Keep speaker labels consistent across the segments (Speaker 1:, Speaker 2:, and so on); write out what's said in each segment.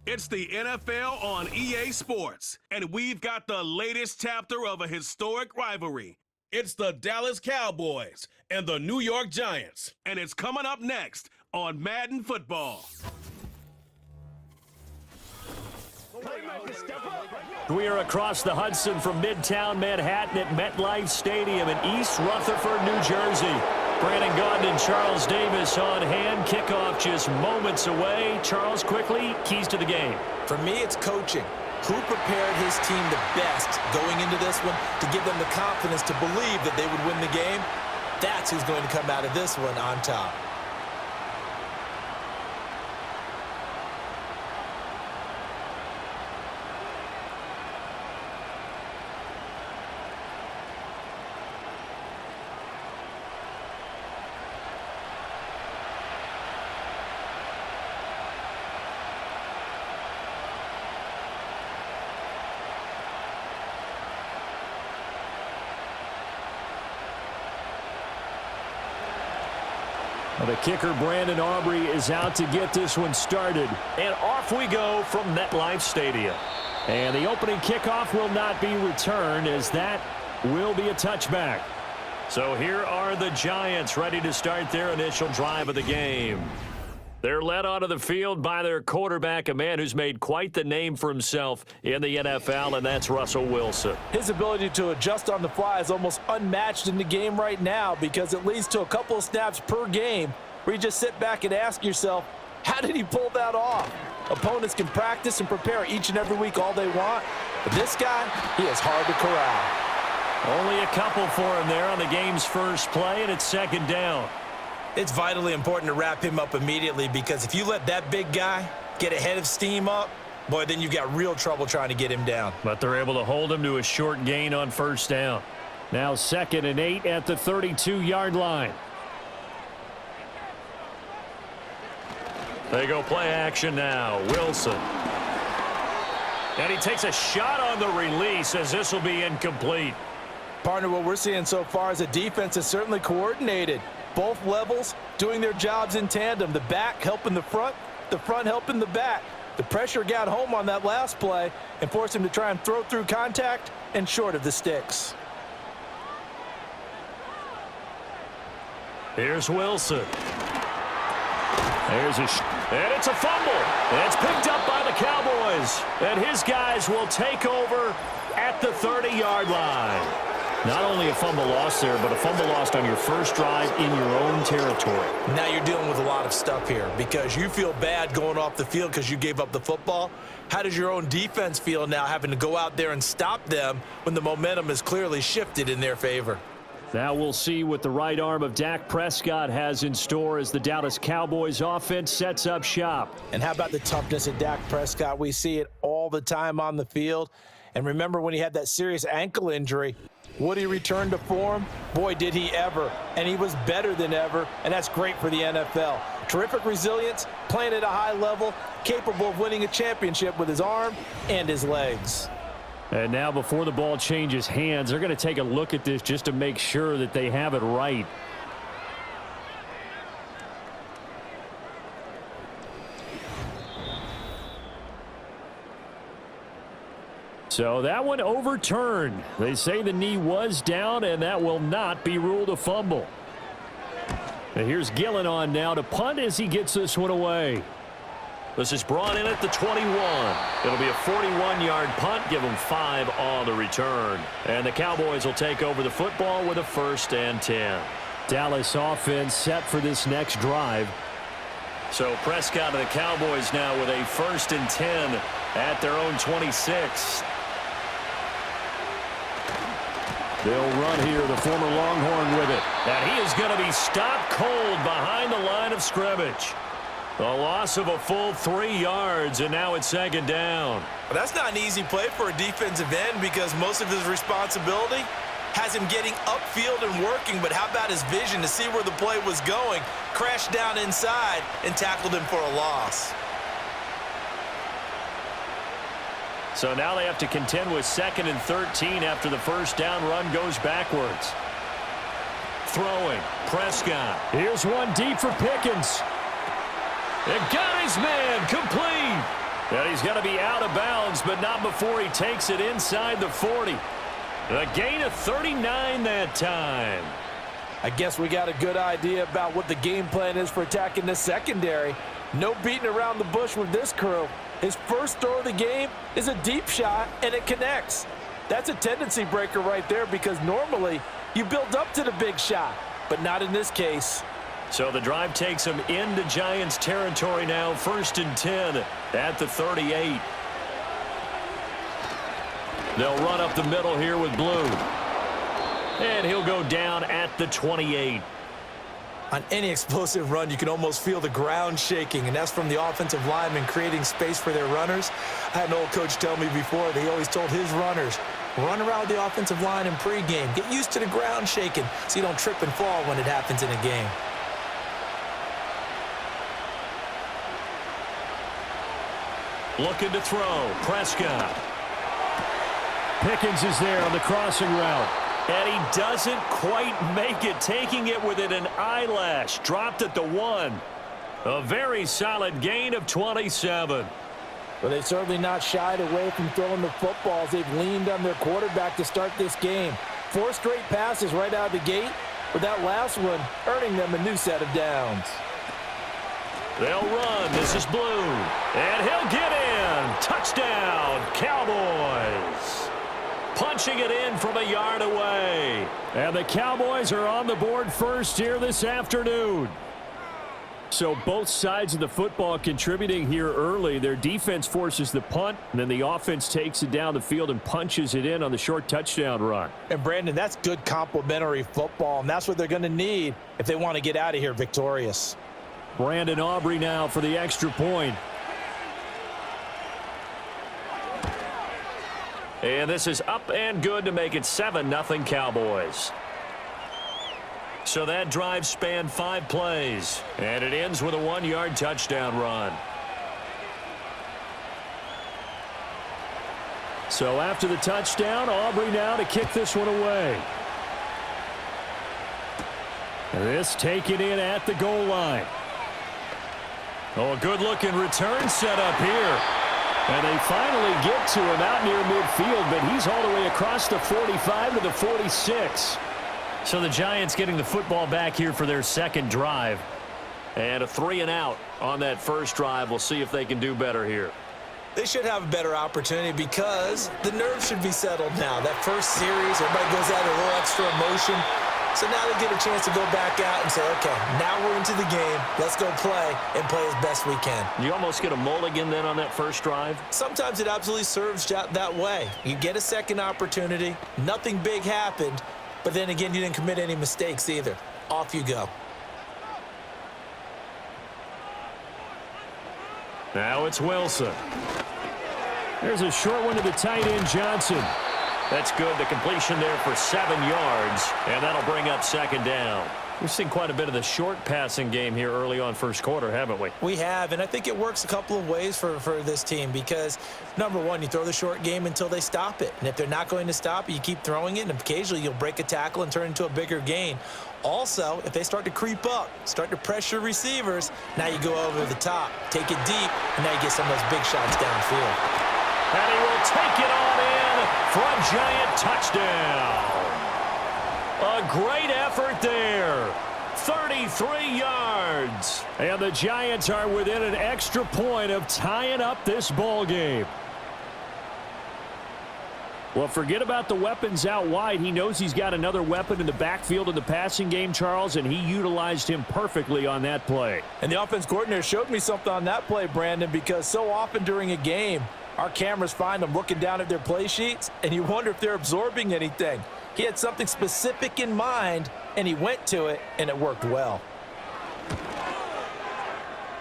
Speaker 1: It's the NFL on EA Sports, and we've got the latest chapter of a historic rivalry. It's the Dallas Cowboys and the New York Giants, and it's coming up next on Madden Football.
Speaker 2: We are across the Hudson from Midtown Manhattan at MetLife Stadium in East Rutherford, New Jersey. Brandon Gaudin and Charles Davis on hand. Kickoff just moments away. Charles, quickly, keys to the game.
Speaker 3: For me, it's coaching. Who prepared his team the best going into this one to give them the confidence to believe that they would win the game? That's who's going to come out of this one on top.
Speaker 2: The kicker, Brandon Aubrey, is out to get this one started. And off we go from MetLife Stadium. And the opening kickoff will not be returned, as that will be a touchback. So here are the Giants ready to start their initial drive of the game. They're led onto the field by their quarterback, a man who's made quite the name for himself in the NFL, and that's Russell Wilson.
Speaker 3: His ability to adjust on the fly is almost unmatched in the game right now, because it leads to a couple of snaps per game where you just sit back and ask yourself, how did he pull that off? Opponents can practice and prepare each and every week all they want, but this guy, he is hard to corral.
Speaker 2: Only a couple for him there on the game's first play, and it's second down.
Speaker 3: It's vitally important to wrap him up immediately, because if you let that big guy get ahead of steam up, boy, then you've got real trouble trying to get him down.
Speaker 2: But they're able to hold him to a short gain on first down. Now 2nd and 8 at the 32-yard line. They go play action now. Wilson. And he takes a shot on the release, as this will be incomplete.
Speaker 3: Partner, what we're seeing so far is a defense is certainly coordinated. Both levels doing their jobs in tandem. The back helping the front helping the back. The pressure got home on that last play and forced him to try and throw through contact and short of the sticks.
Speaker 2: Here's Wilson. And it's a fumble. And it's picked up by the Cowboys. And his guys will take over at the 30-yard line. Not only a fumble lost there, but a fumble lost on your first drive in your own territory.
Speaker 3: Now you're dealing with a lot of stuff here, because you feel bad going off the field because you gave up the football. How does your own defense feel now, having to go out there and stop them when the momentum is clearly shifted in their favor?
Speaker 2: Now we'll see what the right arm of Dak Prescott has in store as the Dallas Cowboys offense sets up shop.
Speaker 3: And how about the toughness of Dak Prescott? We see it all the time on the field. And remember when he had that serious ankle injury, would he return to form? Boy, did he ever. And he was better than ever, and that's great for the NFL. Terrific resilience, playing at a high level, capable of winning a championship with his arm and his legs.
Speaker 2: And now before the ball changes hands, they're going to take a look at this just to make sure that they have it right. So that one overturned. They say the knee was down, and that will not be ruled a fumble. And here's Gillen on now to punt as he gets this one away. This is brought in at the 21. It'll be a 41-yard punt. Give them 5 on the return. And the Cowboys will take over the football with a 1st and 10. Dallas offense set for this next drive. So Prescott and the Cowboys now with a 1st and 10 at their own 26. They'll run here, the former Longhorn with it. And he is going to be stopped cold behind the line of scrimmage. A loss of a full 3 yards, and now it's 2nd down.
Speaker 3: Well, that's not an easy play for a defensive end, because most of his responsibility has him getting upfield and working, but how about his vision to see where the play was going, crashed down inside, and tackled him for a loss.
Speaker 2: So now they have to contend with 2nd and 13 after the first down run goes backwards. Throwing, Prescott. Here's one deep for Pickens. It got his man complete. And he's going to be out of bounds, but not before he takes it inside the 40. A gain of 39 that time.
Speaker 3: I guess we got a good idea about what the game plan is for attacking the secondary. No beating around the bush with this crew. His first throw of the game is a deep shot, and it connects. That's a tendency breaker right there because normally you build up to the big shot, but not in this case.
Speaker 2: So the drive takes him into Giants territory now, 1st and 10 at the 38. They'll run up the middle here with Blue. And he'll go down at the 28.
Speaker 3: On any explosive run, you can almost feel the ground shaking, and that's from the offensive linemen creating space for their runners. I had an old coach tell me before, they always told his runners, run around the offensive line in pregame. Get used to the ground shaking so you don't trip and fall when it happens in a game.
Speaker 2: Looking to throw. Prescott. Pickens is there on the crossing route. And he doesn't quite make it, taking it within an eyelash. Dropped at the 1. A very solid gain of 27.
Speaker 3: But they've certainly not shied away from throwing the footballs. They've leaned on their quarterback to start this game. 4 straight passes right out of the gate, with that last one earning them a new set of downs.
Speaker 2: They'll run. This is Blue. And he'll get in. Touchdown, Cowboys. Punching it in from a yard away. And the Cowboys are on the board first here this afternoon. So both sides of the football contributing here early. Their defense forces the punt, and then the offense takes it down the field and punches it in on the short touchdown run.
Speaker 3: And, Brandon, that's good complementary football, and that's what they're going to need if they want to get out of here victorious.
Speaker 2: Brandon Aubrey now for the extra point. And this is up and good to make it 7-0 Cowboys. So that drive spanned 5 plays, and it ends with a 1-yard touchdown run. So after the touchdown, Aubrey now to kick this one away. This taken in at the goal line. Oh, a good-looking return set up here. And they finally get to him out near midfield, but he's all the way across the 45 to the 46. So the Giants getting the football back here for their second drive. And a 3-and-out on that first drive. We'll see if they can do better here.
Speaker 3: They should have a better opportunity because the nerves should be settled now. That first series, everybody goes out a little extra emotion. So now they get a chance to go back out and say, okay, now we're into the game. Let's go play and play as best we can.
Speaker 2: You almost get a mulligan then on that first drive?
Speaker 3: Sometimes it absolutely serves that way. You get a second opportunity. Nothing big happened. But then again, you didn't commit any mistakes either. Off you go.
Speaker 2: Now it's Wilson. There's a short one to the tight end, Johnson. That's good. The completion there for 7 yards, and that'll bring up second down. We've seen quite a bit of the short passing game here early on first quarter, haven't we?
Speaker 3: We have, and I think it works a couple of ways for this team because, number one, you throw the short game until they stop it. And if they're not going to stop it, you keep throwing it, and occasionally you'll break a tackle and turn it into a bigger gain. Also, if they start to creep up, start to pressure receivers, now you go over the top, take it deep, and now you get some of those big shots downfield.
Speaker 2: And he will take it on in for a Giant touchdown. A great effort there. 33 yards. And the Giants are within an extra point of tying up this ball game. Well, forget about the weapons out wide. He knows he's got another weapon in the backfield in the passing game, Charles, and he utilized him perfectly on that play.
Speaker 3: And the offense coordinator showed me something on that play, Brandon, because so often during a game, our cameras find them looking down at their play sheets, and you wonder if they're absorbing anything. He had something specific in mind, and he went to it, and it worked well.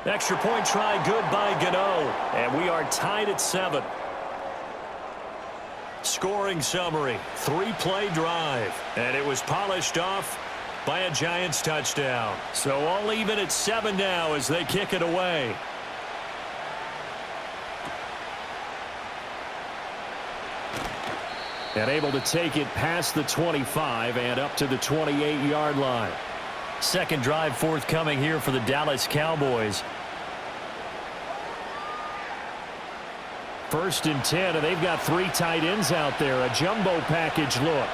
Speaker 2: Extra point try good by Gano, and we are tied at 7. Scoring summary, 3-play drive, and it was polished off by a Giants touchdown. So all even at 7 now as they kick it away. And able to take it past the 25 and up to the 28-yard line. Second drive forthcoming here for the Dallas Cowboys. 1st and 10, and they've got 3 tight ends out there. A jumbo package look.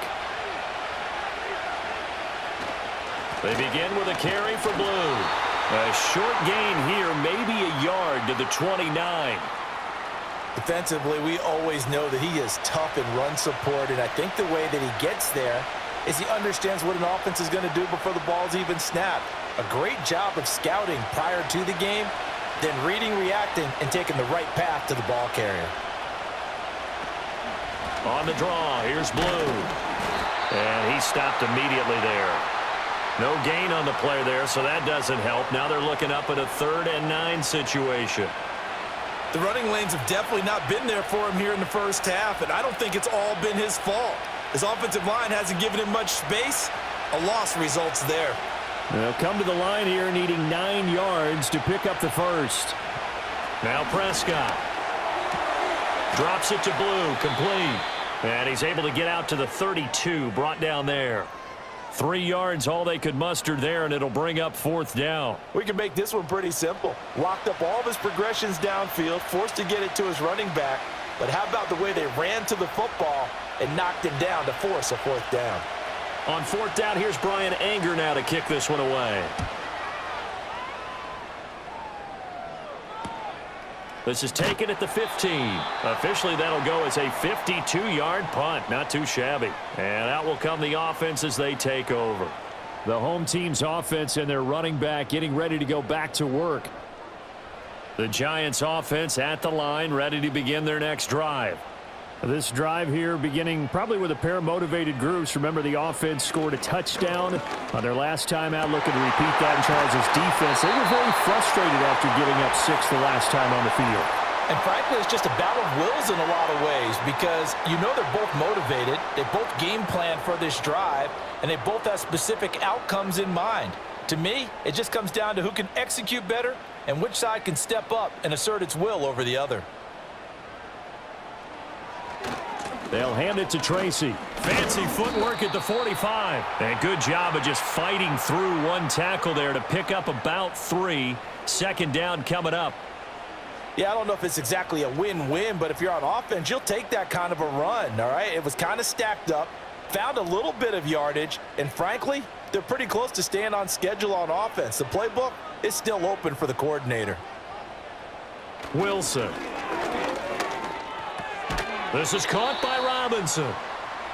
Speaker 2: They begin with a carry for Blue. A short gain here, maybe a yard to the 29.
Speaker 3: Defensively, we always know that he is tough in run support, and I think the way that he gets there is he understands what an offense is going to do before the ball's even snapped. A great job of scouting prior to the game, then reading, reacting, and taking the right path to the ball carrier.
Speaker 2: On the draw, here's Blue. And he stopped immediately there. No gain on the play there, so that doesn't help. Now they're looking up at a 3rd and 9 situation.
Speaker 3: The running lanes have definitely not been there for him here in the first half, and I don't think it's all been his fault. His offensive line hasn't given him much space. A loss results there.
Speaker 2: They'll come to the line here needing 9 yards to pick up the first. Now Prescott. Drops it to Blue, complete. And he's able to get out to the 32, brought down there. 3 yards, all they could muster there, and it'll bring up 4th down.
Speaker 3: We can make this one pretty simple. Locked up all of his progressions downfield, forced to get it to his running back. But how about the way they ran to the football and knocked him down to force a 4th down?
Speaker 2: On 4th down, here's Brian Anger now to kick this one away. This is taken at the 15. Officially, that'll go as a 52-yard punt. Not too shabby. And out will come the offense as they take over. The home team's offense and their running back getting ready to go back to work. The Giants offense at the line, ready to begin their next drive. This drive here beginning probably with a pair of motivated groups. Remember, the offense scored a touchdown on their last time out, looking to repeat that in Charles' defense. They were very frustrated after giving up 6 the last time on the field.
Speaker 3: And frankly, it's just a battle of wills in a lot of ways because you know they're both motivated. They both game plan for this drive, and they both have specific outcomes in mind. To me, it just comes down to who can execute better and which side can step up and assert its will over the other.
Speaker 2: They'll hand it to Tracy. Fancy footwork at the 45. And good job of just fighting through one tackle there to pick up about 3. 2nd down coming up.
Speaker 3: Yeah, I don't know if it's exactly a win-win, but if you're on offense, you'll take that kind of a run, all right? It was kind of stacked up, found a little bit of yardage, and frankly, they're pretty close to staying on schedule on offense. The playbook is still open for the coordinator.
Speaker 2: Wilson. This is caught by Robinson.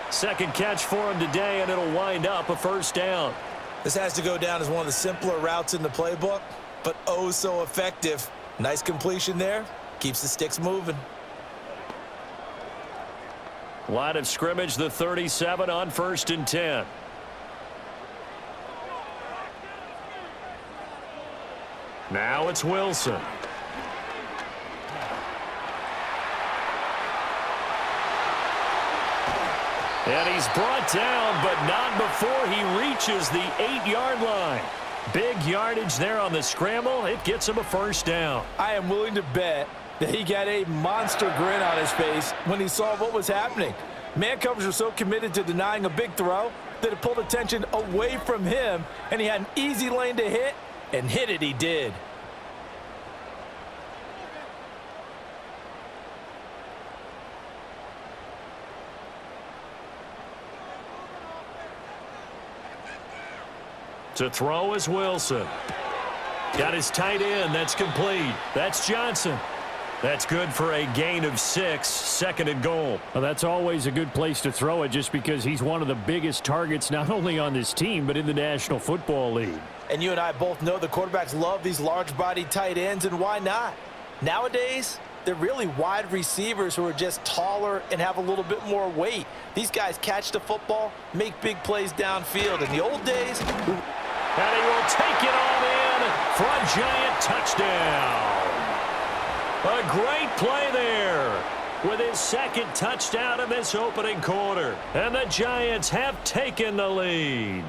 Speaker 2: 2nd catch for him today, and it'll wind up a 1st down.
Speaker 3: This has to go down as one of the simpler routes in the playbook, but oh so effective. Nice completion there. Keeps the sticks moving.
Speaker 2: Line of scrimmage, the 37 on 1st and 10. Now it's Wilson. And he's brought down, but not before he reaches the 8-yard line. Big yardage there on the scramble. It gets him a 1st down.
Speaker 3: I am willing to bet that he got a monster grin on his face when he saw what was happening. Man coverage was so committed to denying a big throw that it pulled attention away from him, and he had an easy lane to hit, and hit it he did.
Speaker 2: To throw is Wilson. Got his tight end. That's complete. That's Johnson. That's good for a gain of 6. 2nd and goal. Well, that's always a good place to throw it just because he's one of the biggest targets not only on this team but in the National Football League.
Speaker 3: And you and I both know the quarterbacks love these large-bodied tight ends, and why not? Nowadays, they're really wide receivers who are just taller and have a little bit more weight. These guys catch the football, make big plays downfield. In the old days...
Speaker 2: And he will take it on in for a Giant touchdown. A great play there with his 2nd touchdown in this opening quarter. And the Giants have taken the lead.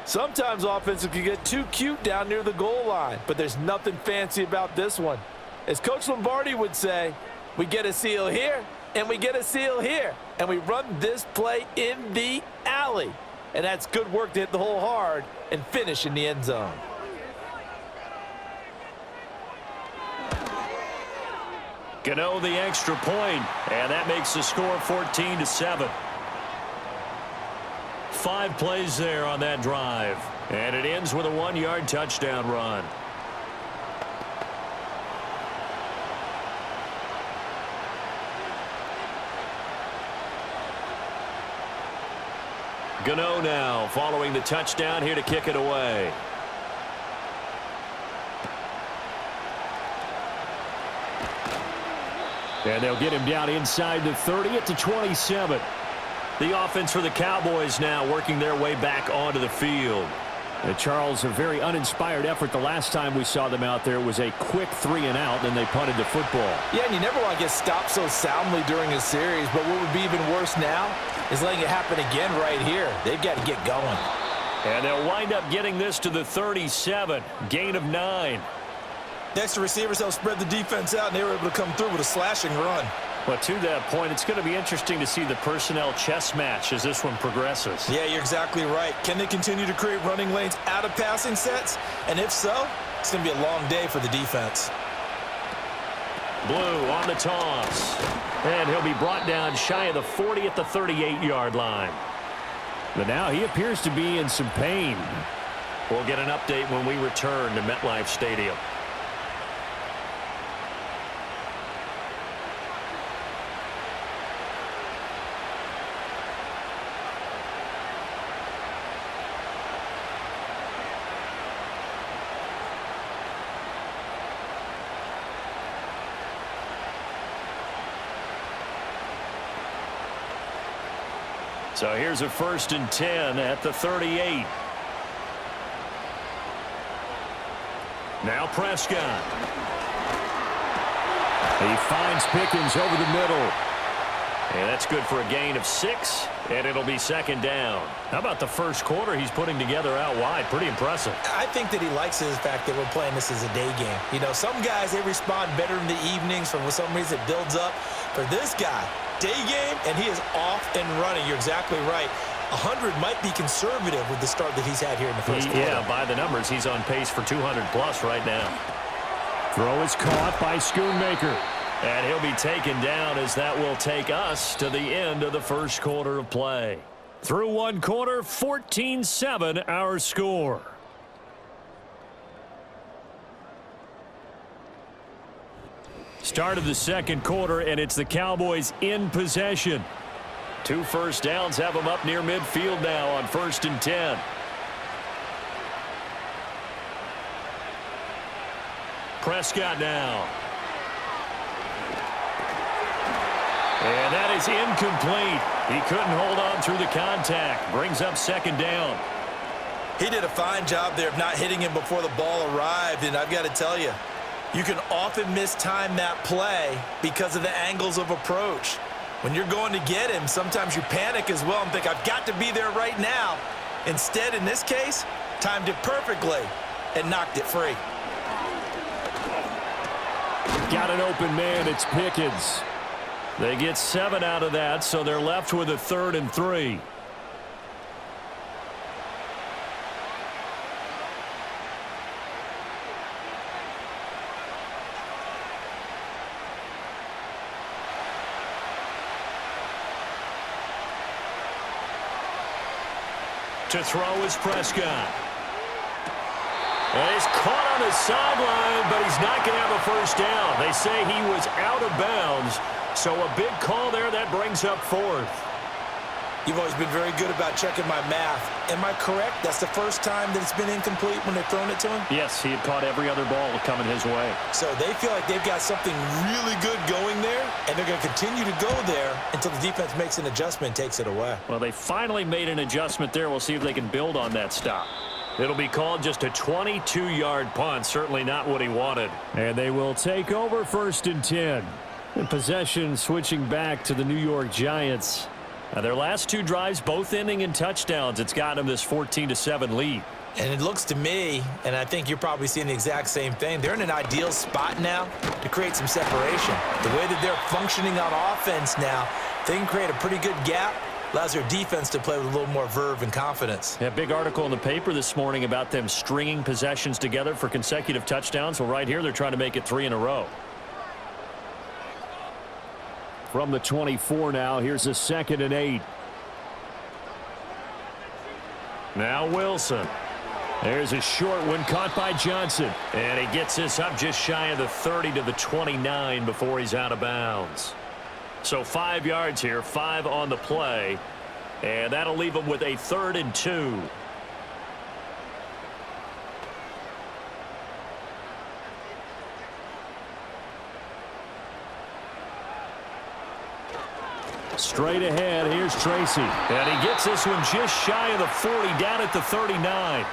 Speaker 3: Sometimes offenses can get too cute down near the goal line, but there's nothing fancy about this one. As Coach Lombardi would say, we get a seal here, and we get a seal here, and we run this play in the alley. And that's good work to hit the hole hard and finish in the end zone.
Speaker 2: Gano the extra point, and that makes the score 14-7. 5 plays there on that drive, and it ends with a 1-yard touchdown run. Gano now following the touchdown here to kick it away. And they'll get him down inside the 30 at the 27. The offense for the Cowboys now working their way back onto the field. Charles, a very uninspired effort the last time we saw them out there was a quick 3-and-out, then they punted the football.
Speaker 3: Yeah, and you never want to get stopped so soundly during a series, but what would be even worse now is letting it happen again right here. They've got to get going.
Speaker 2: And they'll wind up getting this to the 37, gain of 9.
Speaker 3: Next to receivers, they'll spread the defense out, and they were able to come through with a slashing run.
Speaker 2: But to that point, it's going to be interesting to see the personnel chess match as this one progresses.
Speaker 3: Yeah, you're exactly right. Can they continue to create running lanes out of passing sets? And if so, it's going to be a long day for the defense.
Speaker 2: Blue on the toss. And he'll be brought down shy of the 40 at the 38-yard line. But now he appears to be in some pain. We'll get an update when we return to MetLife Stadium. So here's a 1st and 10 at the 38. Now Prescott. He finds Pickens over the middle. And that's good for a gain of 6, and it'll be 2nd down. How about the first quarter he's putting together out wide? Pretty impressive.
Speaker 3: I think that he likes the fact that we're playing this as a day game. You know, some guys, they respond better in the evenings. For some reason, it builds up. For this guy, day game, and he is off and running. You're exactly right. 100 might be conservative with the start that he's had here in the first quarter.
Speaker 2: Yeah, by the numbers, he's on pace for 200-plus right now. Throw is caught by Schoonmaker. And he'll be taken down as that will take us to the end of the first quarter of play. Through one quarter, 14-7 our score. Start of the second quarter, and it's the Cowboys in possession. 2 first downs have them up near midfield now on 1st and 10. Prescott now. And that is incomplete. He couldn't hold on through the contact. Brings up 2nd down.
Speaker 3: He did a fine job there of not hitting him before the ball arrived, and I've got to tell you, you can often mistime that play because of the angles of approach. When you're going to get him, sometimes you panic as well and think, I've got to be there right now. Instead, in this case, timed it perfectly and knocked it free.
Speaker 2: Got an open man. It's Pickens. They get 7 out of that, so they're left with a 3rd and 3. To throw is Prescott. And he's caught on the sideline, but he's not going to have a first down. They say he was out of bounds. So a big call there that brings up 4th.
Speaker 3: You've always been very good about checking my math. Am I correct? That's the first time that it's been incomplete when they've thrown it to him?
Speaker 2: Yes, he had caught every other ball coming his way.
Speaker 3: So they feel like they've got something really good going there, and they're going to continue to go there until the defense makes an adjustment and takes it away.
Speaker 2: Well, they finally made an adjustment there. We'll see if they can build on that stop. It'll be called just a 22-yard punt. Certainly not what he wanted. And they will take over 1st and 10. And possession switching back to the New York Giants. Now their last 2 drives, both ending in touchdowns. It's got them this 14-7 lead.
Speaker 3: And it looks to me, and I think you're probably seeing the exact same thing, they're in an ideal spot now to create some separation. The way that they're functioning on offense now, they can create a pretty good gap. Allows their defense to play with a little more verve and confidence.
Speaker 2: Yeah, big article in the paper this morning about them stringing possessions together for consecutive touchdowns. Well, right here, they're trying to make it 3 in a row. from the 24 now. Here's a 2nd and 8. Now Wilson. There's a short one caught by Johnson. And he gets this up just shy of the 30 to the 29 before he's out of bounds. So 5 yards here, 5 on the play. And that'll leave him with a 3rd and 2. Straight ahead, here's Tracy. And he gets this one just shy of the 40, down at the 39.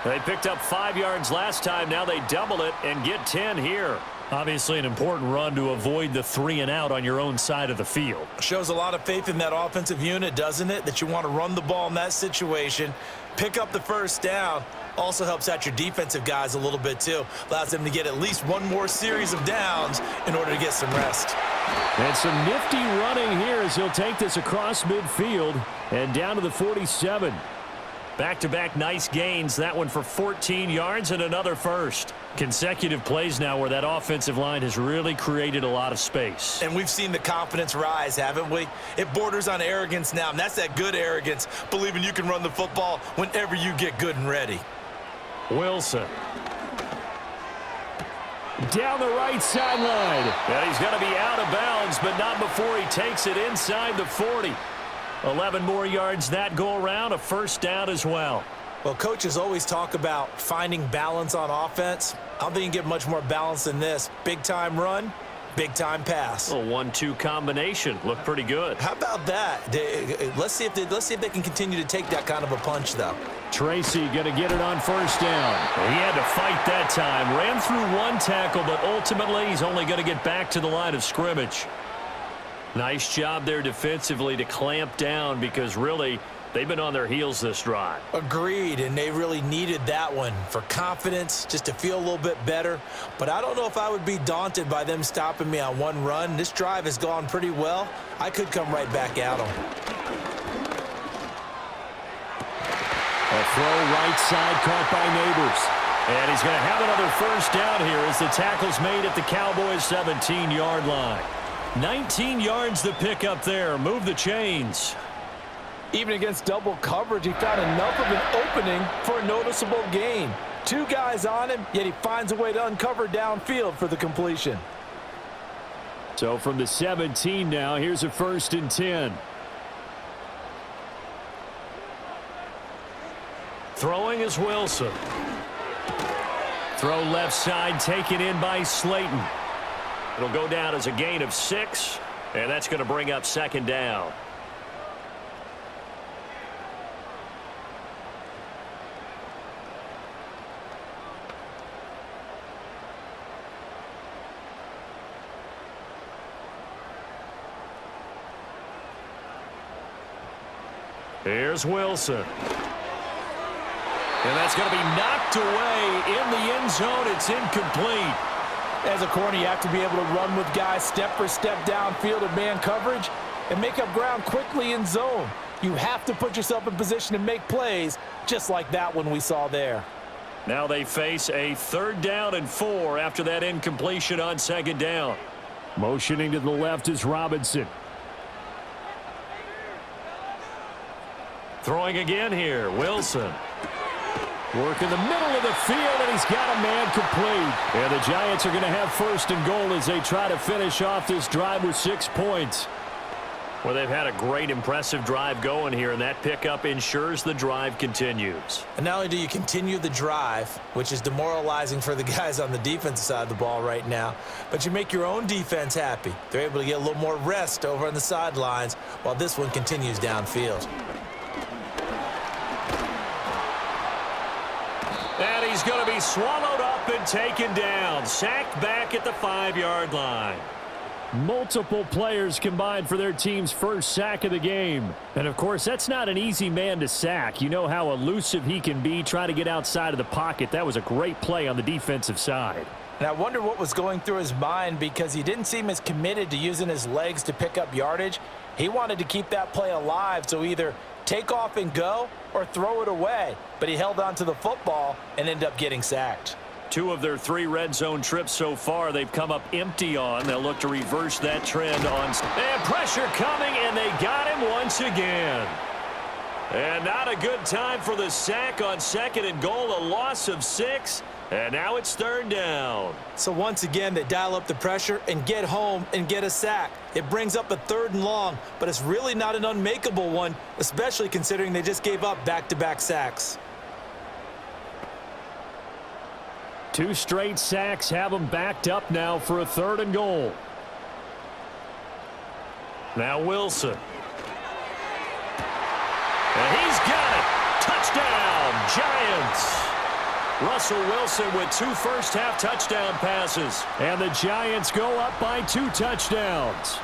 Speaker 2: They picked up 5 yards last time. Now they double it and get 10 here. Obviously an important run to avoid the 3 and out on your own side of the field.
Speaker 3: Shows a lot of faith in that offensive unit, doesn't it? That you want to run the ball in that situation, pick up the 1st down. Also helps out your defensive guys a little bit too. Allows them to get at least one more series of downs in order to get some rest.
Speaker 2: And some nifty running here as he'll take this across midfield and down to the 47. Back-to-back nice gains. That one for 14 yards and another 1st. Consecutive plays now where that offensive line has really created a lot of space.
Speaker 3: And we've seen the confidence rise, haven't we? It borders on arrogance now, and that's that good arrogance, believing you can run the football whenever you get good and ready.
Speaker 2: Wilson. Down the right sideline. And he's going to be out of bounds, but not before he takes it inside the 40. 11 more yards that go around, a 1st down as well.
Speaker 3: Well, coaches always talk about finding balance on offense. I don't think you can get much more balance than this. Big-time run, big-time pass.
Speaker 2: A 1-2 combination. Looked pretty good.
Speaker 3: How about that? Let's see if they can continue to take that kind of a punch, though.
Speaker 2: Tracy going to get it on 1st down. He had to fight that time. Ran through 1 tackle, but ultimately he's only going to get back to the line of scrimmage. Nice job there defensively to clamp down because really they've been on their heels this drive.
Speaker 3: Agreed, and they really needed that one for confidence, just to feel a little bit better. But I don't know if I would be daunted by them stopping me on 1 run. This drive has gone pretty well. I could come right back at them.
Speaker 2: A throw right side caught by Neighbors. And he's going to have another 1st down here as the tackle's made at the Cowboys' 17-yard line. 19 yards to pick up there. Move the chains.
Speaker 3: Even against double coverage, he found enough of an opening for a noticeable gain. 2 guys on him, yet he finds a way to uncover downfield for the completion.
Speaker 2: So from the 17 now, here's a 1st and 10. Throwing is Wilson. Throw left side, taken in by Slayton. It'll go down as a gain of 6, and that's going to bring up 2nd down. Here's Wilson. And that's going to be knocked away in the end zone. It's incomplete.
Speaker 3: As a corner, you have to be able to run with guys step for step downfield in man coverage and make up ground quickly in zone. You have to put yourself in position to make plays just like that one we saw there.
Speaker 2: Now they face a 3rd down and 4 after that incompletion on 2nd down. Motioning to the left is Robinson. Throwing again here, Wilson. Work in the middle of the field, and he's got a man complete. And the Giants are going to have 1st and goal as they try to finish off this drive with 6 points. Well, they've had a great, impressive drive going here, and that pickup ensures the drive continues.
Speaker 3: And not only do you continue the drive, which is demoralizing for the guys on the defensive side of the ball right now, but you make your own defense happy. They're able to get a little more rest over on the sidelines while this one continues downfield.
Speaker 2: And he's going to be swallowed up and taken down. Sacked back at the 5-yard line. Multiple players combined for their team's 1st sack of the game. And, of course, that's not an easy man to sack. You know how elusive he can be, trying to get outside of the pocket. That was a great play on the defensive side.
Speaker 3: And I wonder what was going through his mind because he didn't seem as committed to using his legs to pick up yardage. He wanted to keep that play alive, so either take off and go or throw it away. But he held on to the football and ended up getting sacked.
Speaker 2: 2 of their 3 red zone trips so far, they've come up empty on. They'll look to reverse that trend on. And pressure coming, and they got him once again. And not a good time for the sack on 2nd and goal, a loss of 6. And now it's 3rd down.
Speaker 3: So once again, they dial up the pressure and get home and get a sack. It brings up a 3rd and long, but it's really not an unmakeable one, especially considering they just gave up back-to-back sacks.
Speaker 2: 2 straight sacks have them backed up now for a 3rd and goal. Now Wilson. And he's got it. Touchdown, Giants. Russell Wilson with 2 first-half touchdown passes. And the Giants go up by 2 touchdowns.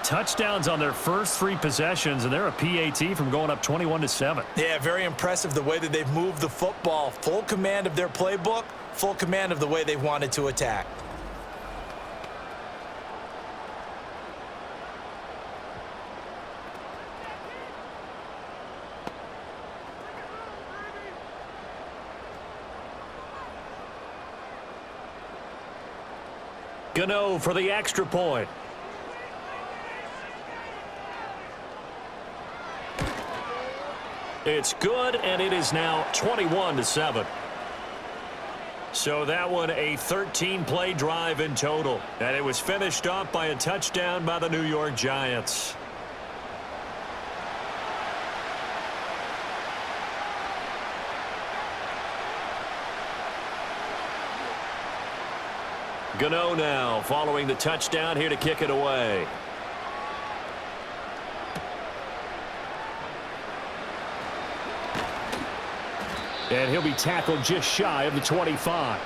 Speaker 2: Touchdowns on their first 3 possessions, and they're a PAT from going up 21-7.
Speaker 3: Yeah, very impressive the way that they've moved the football. Full command of their playbook, full command of the way they wanted to attack.
Speaker 2: Gano for the extra point. It's good, and it is now 21-7. So that one a 13-play drive in total, and it was finished off by a touchdown by the New York Giants. Gano now following the touchdown here to kick it away. And he'll be tackled just shy of the 25.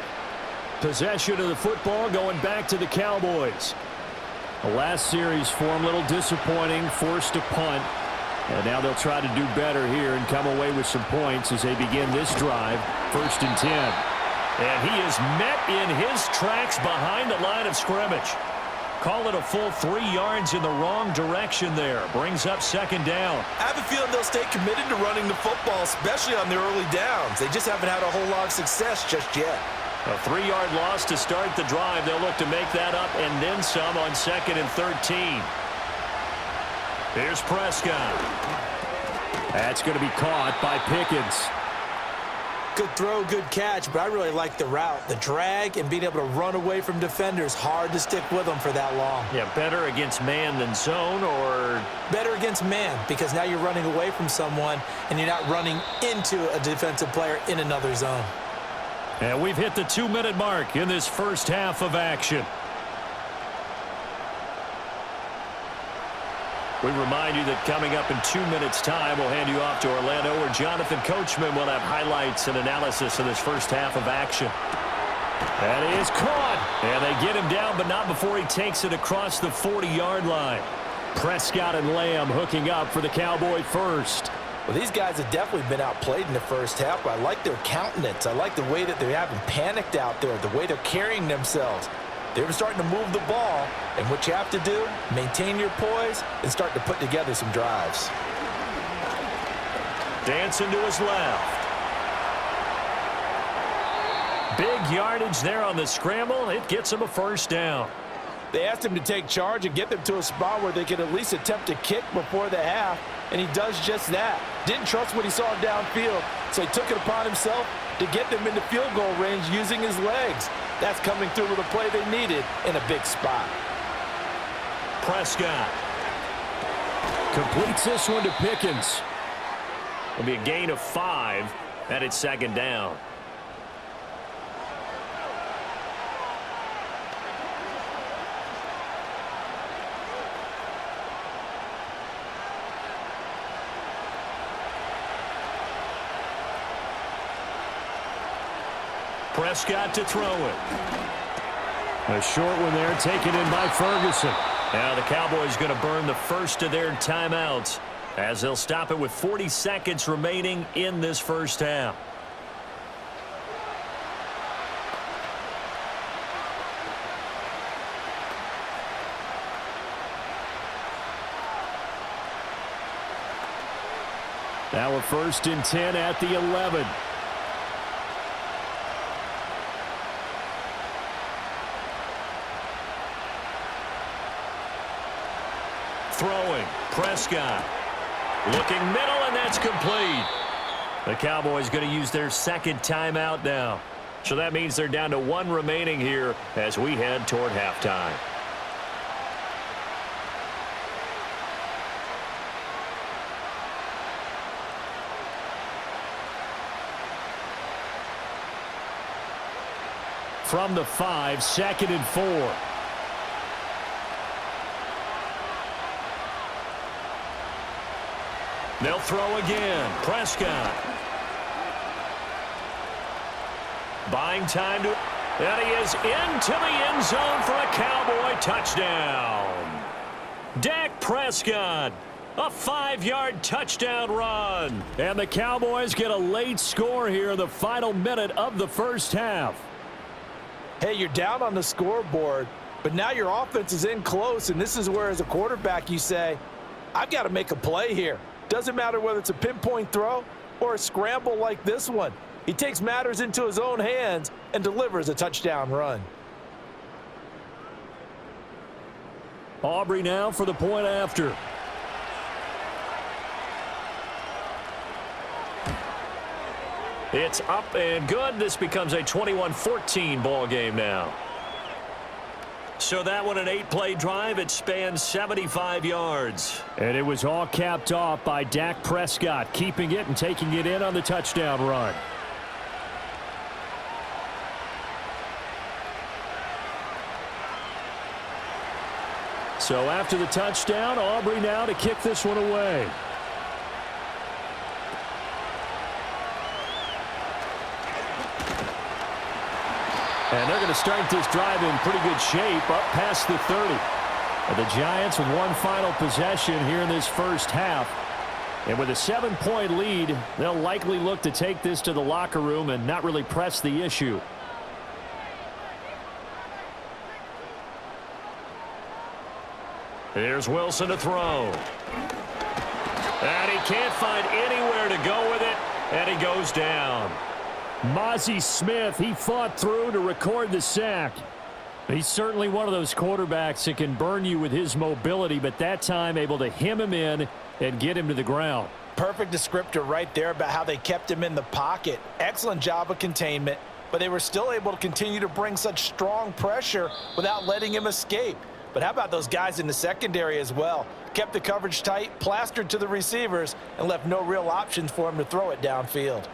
Speaker 2: Possession of the football going back to the Cowboys. The last series for them, a little disappointing, forced a punt. And now they'll try to do better here and come away with some points as they begin this drive. 1st and 10. And he is met in his tracks behind the line of scrimmage. Call it a full 3 yards in the wrong direction there. Brings up 2nd down.
Speaker 3: I have a feeling they'll stay committed to running the football, especially on their early downs. They just haven't had a whole lot of success just yet.
Speaker 2: A 3-yard loss to start the drive. They'll look to make that up and then some on 2nd and 13. Here's Prescott. That's going to be caught by Pickens.
Speaker 3: Good throw, good catch, but I really like the route. The drag and being able to run away from defenders, hard to stick with them for that long.
Speaker 2: Yeah, better against man than zone, or?
Speaker 3: Better against man, because now you're running away from someone and you're not running into a defensive player in another zone.
Speaker 2: And we've hit the 2-minute mark in this first half of action. We remind you that coming up in 2 minutes' time, we'll hand you off to Orlando, where Jonathan Coachman will have highlights and analysis of this first half of action. That is caught. And they get him down, but not before he takes it across the 40-yard line. Prescott and Lamb hooking up for the Cowboy first.
Speaker 3: Well, these guys have definitely been outplayed in the first half, but I like their countenance. I like the way that they haven't panicked out there, the way they're carrying themselves. They're starting to move the ball, and what you have to do, maintain your poise and start to put together some drives.
Speaker 2: Dancing to his left. Big yardage there on the scramble. It gets him a 1st down.
Speaker 3: They asked him to take charge and get them to a spot where they could at least attempt to kick before the half, and he does just that. Didn't trust what he saw downfield, so he took it upon himself to get them into field goal range using his legs. That's coming through with a play they needed in a big spot.
Speaker 2: Prescott completes this one to Pickens. It'll be a gain of 5, and it's 2nd down. Prescott to throw it. A short one there, taken in by Ferguson. Now the Cowboys going to burn the first of their timeouts as they'll stop it with 40 seconds remaining in this first half. Now a 1st and 10 at the 11. Throwing. Prescott. Looking middle, and that's complete. The Cowboys going to use their second timeout now. So that means they're down to one remaining here as we head toward halftime. From the 5, 2nd and 4. They'll throw again. Prescott. Buying time to... And he is into the end zone for a Cowboy touchdown. Dak Prescott. A 5-yard touchdown run. And the Cowboys get a late score here in the final minute of the first half.
Speaker 3: Hey, you're down on the scoreboard, but now your offense is in close, and this is where, as a quarterback, you say, I've got to make a play here. Doesn't matter whether it's a pinpoint throw or a scramble like this one. He takes matters into his own hands and delivers a touchdown run.
Speaker 2: Aubrey now for the point after. It's up and good. This becomes a 21-14 ball game now. So that one, an 8-play drive. It spans 75 yards. And it was all capped off by Dak Prescott, keeping it and taking it in on the touchdown run. So after the touchdown, Aubrey now to kick this one away. And they're going to start this drive in pretty good shape, up past the 30. And the Giants with one final possession here in this first half. And with a 7-point lead, they'll likely look to take this to the locker room and not really press the issue. Here's Wilson to throw. And he can't find anywhere to go with it, and he goes down. Mozzie Smith, he fought through to record the sack. He's certainly one of those quarterbacks that can burn you with his mobility, but that time able to hem him in and get him to the ground.
Speaker 3: Perfect descriptor right there about how they kept him in the pocket. Excellent job of containment, but they were still able to continue to bring such strong pressure without letting him escape. But how about those guys in the secondary as well? Kept the coverage tight, plastered to the receivers, and left no real options for him to throw it downfield.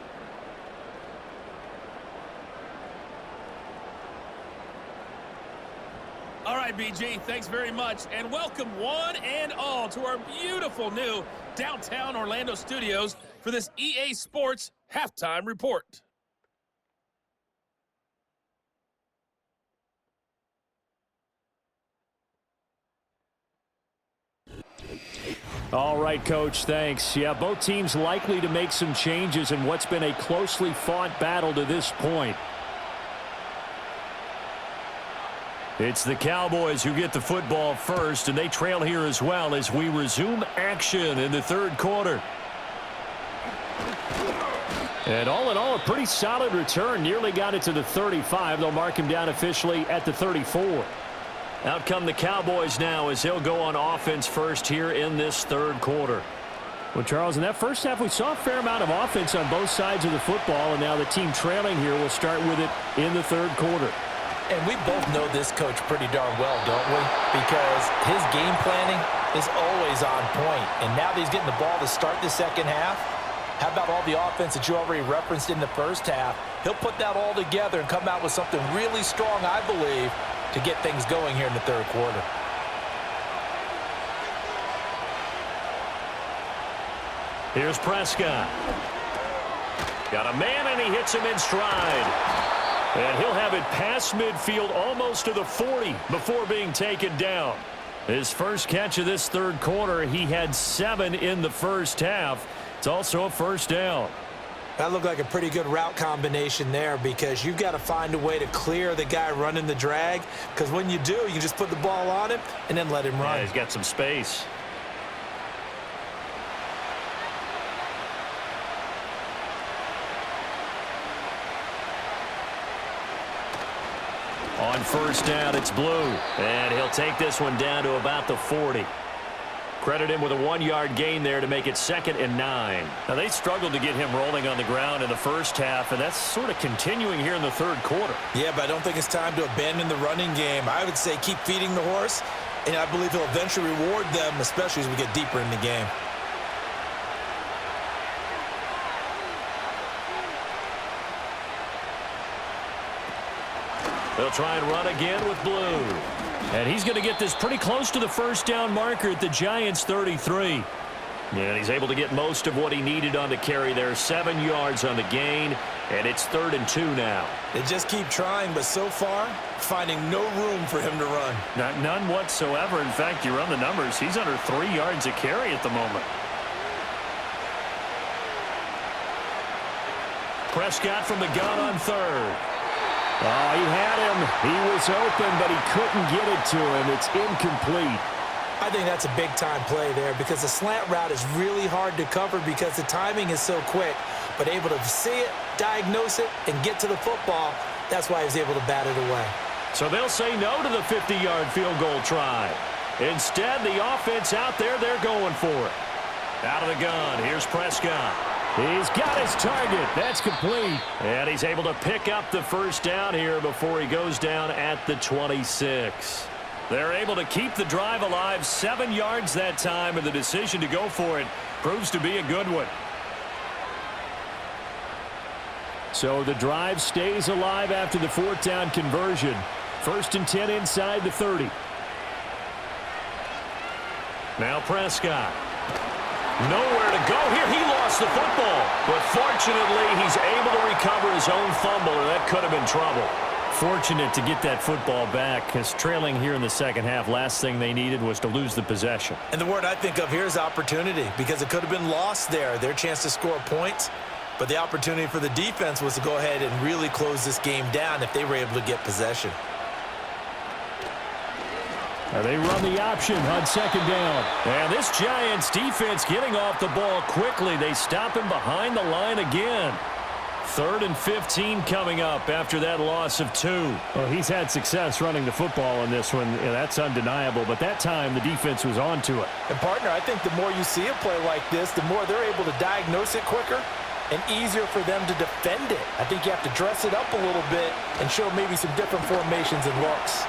Speaker 4: All right, BG, thanks very much. And welcome one and all to our beautiful new downtown Orlando studios for this EA Sports Halftime Report.
Speaker 2: All right, Coach, thanks. Yeah, both teams likely to make some changes in what's been a closely fought battle to this point. It's the Cowboys who get the football first, and they trail here as well as we resume action in the third quarter. And all in all, a pretty solid return. Nearly got it to the 35. They'll mark him down officially at the 34. Out come the Cowboys now as they'll go on offense first here in this third quarter. Well, Charles, in that first half, we saw a fair amount of offense on both sides of the football, and now the team trailing here will start with it in the third quarter.
Speaker 3: And we both know this coach pretty darn well, don't we? Because his game planning is always on point. And now that he's getting the ball to start the second half, how about all the offense that you already referenced in the first half? He'll put that all together and come out with something really strong, I believe, to get things going here in the third quarter.
Speaker 2: Here's Prescott. Got a man, and he hits him in stride. And he'll have it past midfield almost to the 40 before being taken down. His first catch of this third quarter, he had 7 in the first half. It's also a first down.
Speaker 3: That looked like a pretty good route combination there because you've got to find a way to clear the guy running the drag, because when you do, you just put the ball on him and then let him run.
Speaker 2: Yeah, he's got some space. On first down, it's Blue. And he'll take this one down to about the 40. Credit him with a 1-yard gain there to make it 2nd and 9. Now, they struggled to get him rolling on the ground in the first half, and that's sort of continuing here in the third quarter.
Speaker 3: Yeah, but I don't think it's time to abandon the running game. I would say keep feeding the horse, and I believe he'll eventually reward them, especially as we get deeper in the game.
Speaker 2: They'll try and run again with Blue. And he's going to get this pretty close to the first down marker at the Giants' 33. And he's able to get most of what he needed on the carry there. 7 yards on the gain, and it's 3rd and 2 now.
Speaker 3: They just keep trying, but so far, finding no room for him to run.
Speaker 2: None whatsoever. In fact, you run the numbers, he's under 3 yards a carry at the moment. Prescott from the gun on 3rd. Oh, he had him. He was open, but he couldn't get it to him. It's incomplete.
Speaker 3: I think that's a big-time play there because the slant route is really hard to cover because the timing is so quick. But able to see it, diagnose it, and get to the football, that's why he was able to bat it away. So
Speaker 2: they'll say no to the 50-yard field goal try. Instead, the offense out there, they're going for it. Out of the gun, here's Prescott. He's got his target. That's complete. And he's able to pick up the first down here before he goes down at the 26. They're able to keep the drive alive, 7 yards that time, and the decision to go for it proves to be a good one. So the drive stays alive after the 4th down conversion. 1st and 10 inside the 30. Now Prescott. Nowhere to go here. He lost the football. But fortunately, he's able to recover his own fumble, or that could have been trouble. Fortunate to get that football back, because trailing here in the second half, last thing they needed was to lose the possession.
Speaker 3: And the word I think of here is opportunity, because it could have been lost there, their chance to score points. But the opportunity for the defense was to go ahead and really close this game down if they were able to get possession.
Speaker 2: They run the option on 2nd down. And this Giants defense getting off the ball quickly. They stop him behind the line again. 3rd and 15 coming up after that loss of 2. Well, he's had success running the football in this one. Yeah, that's undeniable. But that time, the defense was onto it.
Speaker 3: And, partner, I think the more you see a play like this, the more they're able to diagnose it quicker and easier for them to defend it. I think you have to dress it up a little bit and show maybe some different formations and looks.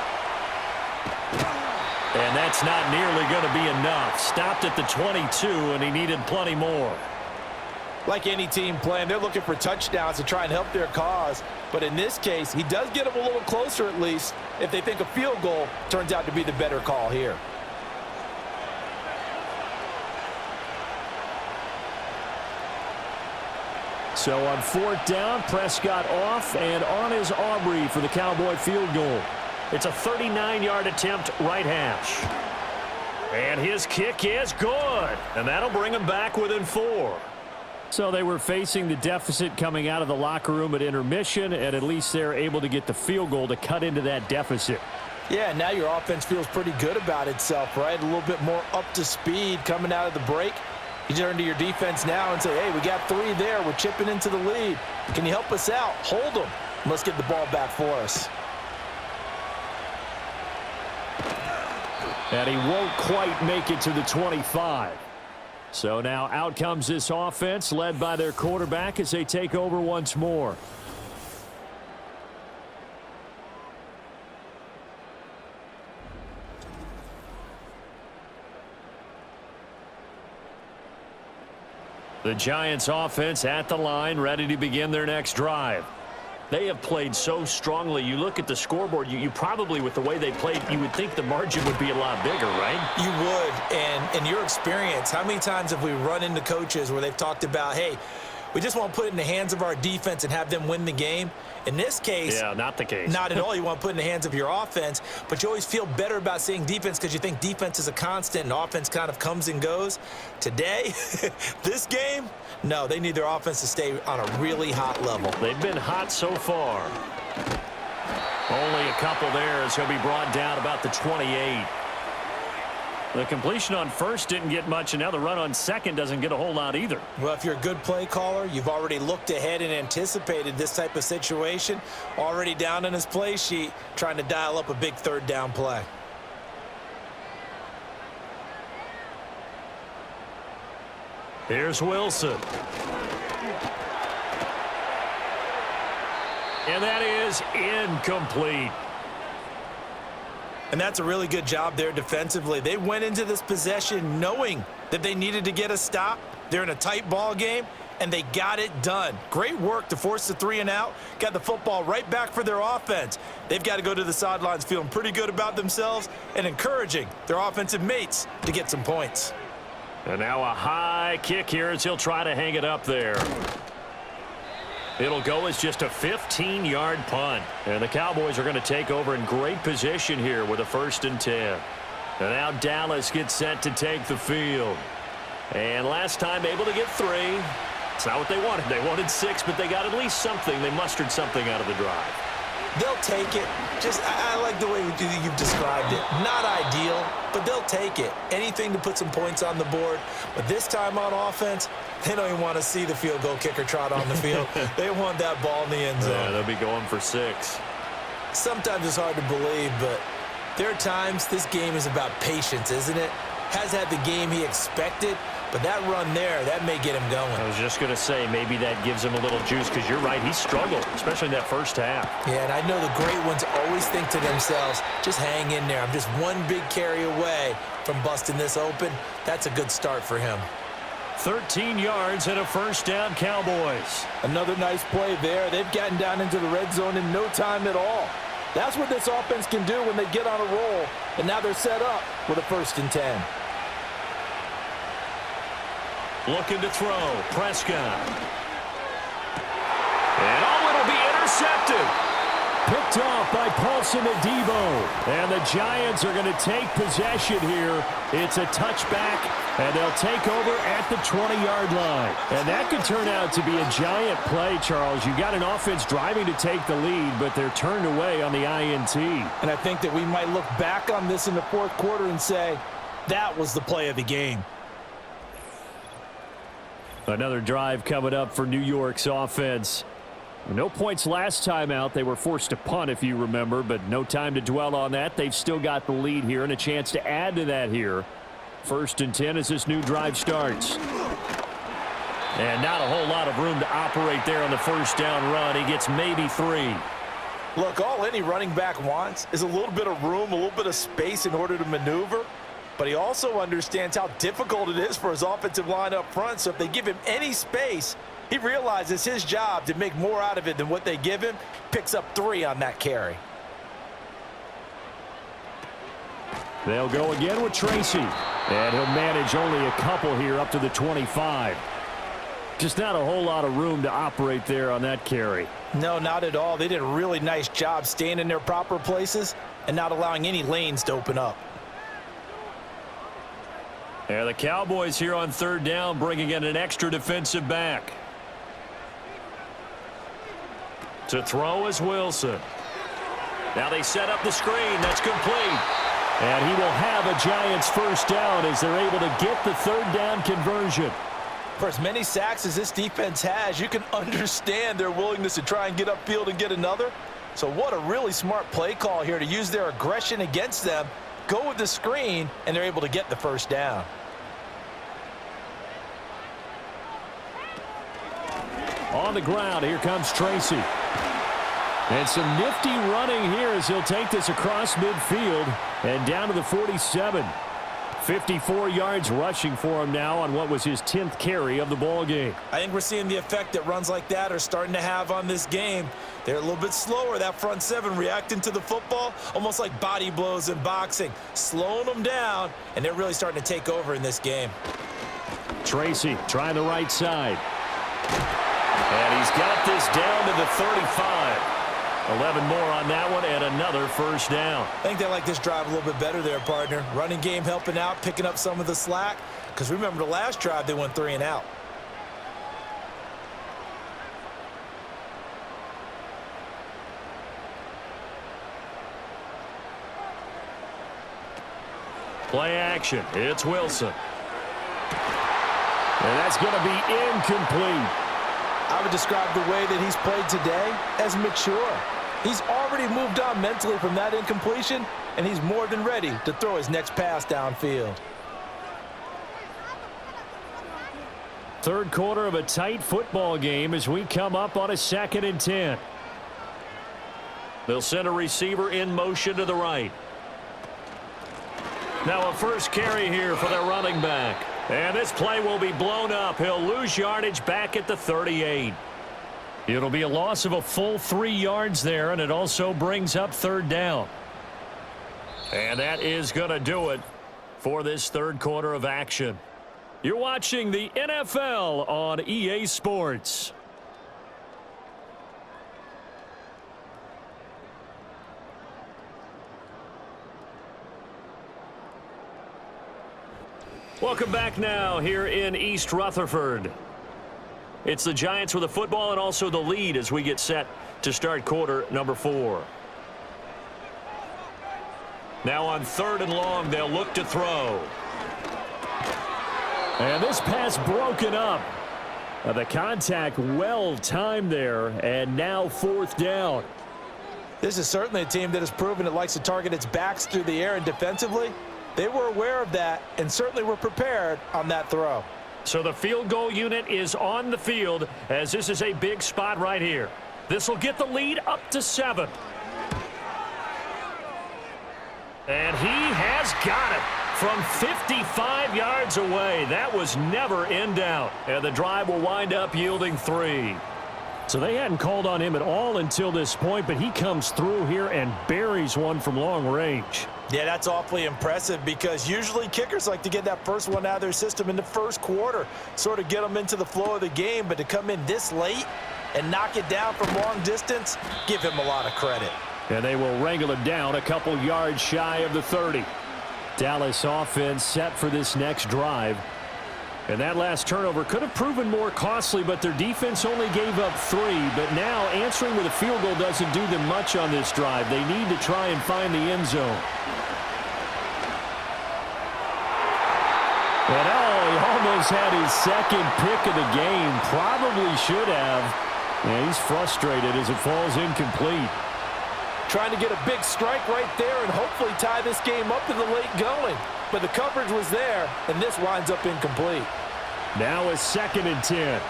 Speaker 2: And that's not nearly going to be enough. Stopped at the 22, and he needed plenty more.
Speaker 3: Like any team playing, they're looking for touchdowns to try and help their cause. But in this case, he does get them a little closer at least if they think a field goal turns out to be the better call here.
Speaker 2: So on 4th down, Prescott off and on is Aubrey for the Cowboy field goal. It's a 39-yard attempt, right hash. And his kick is good. And that'll bring him back within 4. So they were facing the deficit coming out of the locker room at intermission, and at least they're able to get the field goal to cut into that deficit.
Speaker 3: Yeah, now your offense feels pretty good about itself, right? A little bit more up to speed coming out of the break. You turn to your defense now and say, hey, we got 3 there. We're chipping into the lead. Can you help us out? Hold them. Let's get the ball back for us.
Speaker 2: And he won't quite make it to the 25. So now out comes this offense, led by their quarterback as they take over once more. The Giants offense at the line, ready to begin their next drive. They have played so strongly. You look at the scoreboard, you probably, with the way they played, you would think the margin would be a lot bigger, right?
Speaker 3: You would. And in your experience, how many times have we run into coaches where they've talked about, hey, we just want to put it in the hands of our defense and have them win the game? In this case,
Speaker 2: yeah, not the case.
Speaker 3: Not at all. You want to put it in the hands of your offense, but you always feel better about saying defense because you think defense is a constant and offense kind of comes and goes. Today, this game, no, they need their offense to stay on a really hot level.
Speaker 2: They've been hot so far. Only a couple there as he'll be brought down about the 28. The completion on first didn't get much, and now the run on second doesn't get a whole lot either.
Speaker 3: Well, if you're a good play caller, you've already looked ahead and anticipated this type of situation. Already down in his play sheet, trying to dial up a big 3rd down play.
Speaker 2: Here's Wilson. And that is incomplete.
Speaker 3: And that's a really good job there defensively. They went into this possession knowing that they needed to get a stop. They're in a tight ball game, and they got it done. Great work to force the 3 and out. Got the football right back for their offense. They've got to go to the sidelines feeling pretty good about themselves and encouraging their offensive mates to get some points.
Speaker 2: And now a high kick here as he'll try to hang it up there. It'll go as just a 15-yard punt. And the Cowboys are going to take over in great position here with a 1st and 10. And now Dallas gets set to take the field. And last time able to get 3. It's not what they wanted. They wanted 6, but they got at least something. They mustered something out of the drive.
Speaker 3: They'll take it. I like the way you've described it. Not ideal, but they'll take it. Anything to put some points on the board. But this time on offense, they don't even want to see the field goal kicker trot on the field. They want that ball in the end zone.
Speaker 2: Yeah, they'll be going for 6.
Speaker 3: Sometimes it's hard to believe, but there are times this game is about patience, isn't it? Has had the game he expected, but that run there, that may get him going.
Speaker 2: I was just going to say, maybe that gives him a little juice, because you're right, he struggled, especially in that first half.
Speaker 3: Yeah, and I know the great ones always think to themselves, just hang in there. I'm just one big carry away from busting this open. That's a good start for him.
Speaker 2: 13 yards and a 1st down, Cowboys.
Speaker 3: Another nice play there. They've gotten down into the red zone in no time at all. That's what this offense can do when they get on a roll, and now they're set up with a 1st and 10.
Speaker 2: Looking to throw, Prescott. And it'll be intercepted. Picked off by Paulson Adebo. And the Giants are going to take possession here. It's a touchback, and they'll take over at the 20-yard line. And that could turn out to be a giant play, Charles. You got an offense driving to take the lead, but they're turned away on the INT.
Speaker 3: And I think that we might look back on this in the 4th quarter and say, that was the play of the game.
Speaker 2: Another drive coming up for New York's offense. No points last time out. They were forced to punt, if you remember, but no time to dwell on that. They've still got the lead here and a chance to add to that here. 1st and 10 as this new drive starts. And not a whole lot of room to operate there on the 1st down run. He gets maybe 3.
Speaker 3: Look, all any running back wants is a little bit of room, a little bit of space in order to maneuver. But he also understands how difficult it is for his offensive line up front. So if they give him any space, he realizes his job to make more out of it than what they give him. Picks up 3 on that carry.
Speaker 2: They'll go again with Tracy. And he'll manage only a couple here up to the 25. Just not a whole lot of room to operate there on that carry.
Speaker 3: No, not at all. They did a really nice job staying in their proper places and not allowing any lanes to open up.
Speaker 2: And the Cowboys here on 3rd down, bringing in an extra defensive back. To throw is Wilson. Now they set up the screen. That's complete. And he will have a Giants 1st down as they're able to get the 3rd down conversion.
Speaker 3: For as many sacks as this defense has, you can understand their willingness to try and get upfield and get another. So what a really smart play call here to use their aggression against them. Go with the screen, and they're able to get the 1st down.
Speaker 2: On the ground, here comes Tracy. And some nifty running here as he'll take this across midfield and down to the 47. 54 yards rushing for him now on what was his 10th carry of the ball game.
Speaker 3: I think we're seeing the effect that runs like that are starting to have on this game. They're a little bit slower, that front 7, reacting to the football, almost like body blows in boxing, slowing them down, and they're really starting to take over in this game.
Speaker 2: Tracy trying the right side. And he's got this down to the 35. 11 more on that one and another 1st down.
Speaker 3: I think they like this drive a little bit better there, partner. Running game helping out, picking up some of the slack. Because remember the last drive, they went 3 and out.
Speaker 2: Play action. It's Wilson. And that's going to be incomplete.
Speaker 3: I would describe the way that he's played today as mature. He's already moved on mentally from that incompletion, and he's more than ready to throw his next pass downfield.
Speaker 2: Third quarter of a tight football game as we come up on a 2nd and 10. They'll send a receiver in motion to the right. Now a first carry here for their running back. And this play will be blown up. He'll lose yardage back at the 38. It'll be a loss of a full 3 yards there, and it also brings up 3rd down. And that is going to do it for this third quarter of action. You're watching the NFL on EA Sports. Welcome back now here in East Rutherford. It's the Giants with the football and also the lead as we get set to start quarter number 4. Now on 3rd and long, they'll look to throw. And this pass broken up. The contact well timed there, and now 4th down.
Speaker 3: This is certainly a team that has proven it likes to target its backs through the air, and defensively, they were aware of that and certainly were prepared on that throw.
Speaker 2: So the field goal unit is on the field as this is a big spot right here. This will get the lead up to 7. And he has got it from 55 yards away. That was never in doubt. And the drive will wind up yielding 3. So they hadn't called on him at all until this point, but he comes through here and buries one from long range.
Speaker 3: Yeah, that's awfully impressive because usually kickers like to get that first one out of their system in the first quarter, sort of get them into the flow of the game, but to come in this late and knock it down from long distance, give him a lot of credit.
Speaker 2: And they will wrangle it down a couple yards shy of the 30. Dallas offense set for this next drive. And that last turnover could have proven more costly, but their defense only gave up 3. But now answering with a field goal doesn't do them much on this drive. They need to try and find the end zone. And he almost had his 2nd pick of the game. Probably should have. And he's frustrated as it falls incomplete.
Speaker 3: Trying to get a big strike right there and hopefully tie this game up in the late going. But the coverage was there, and this winds up incomplete.
Speaker 2: Now a 2nd and 10.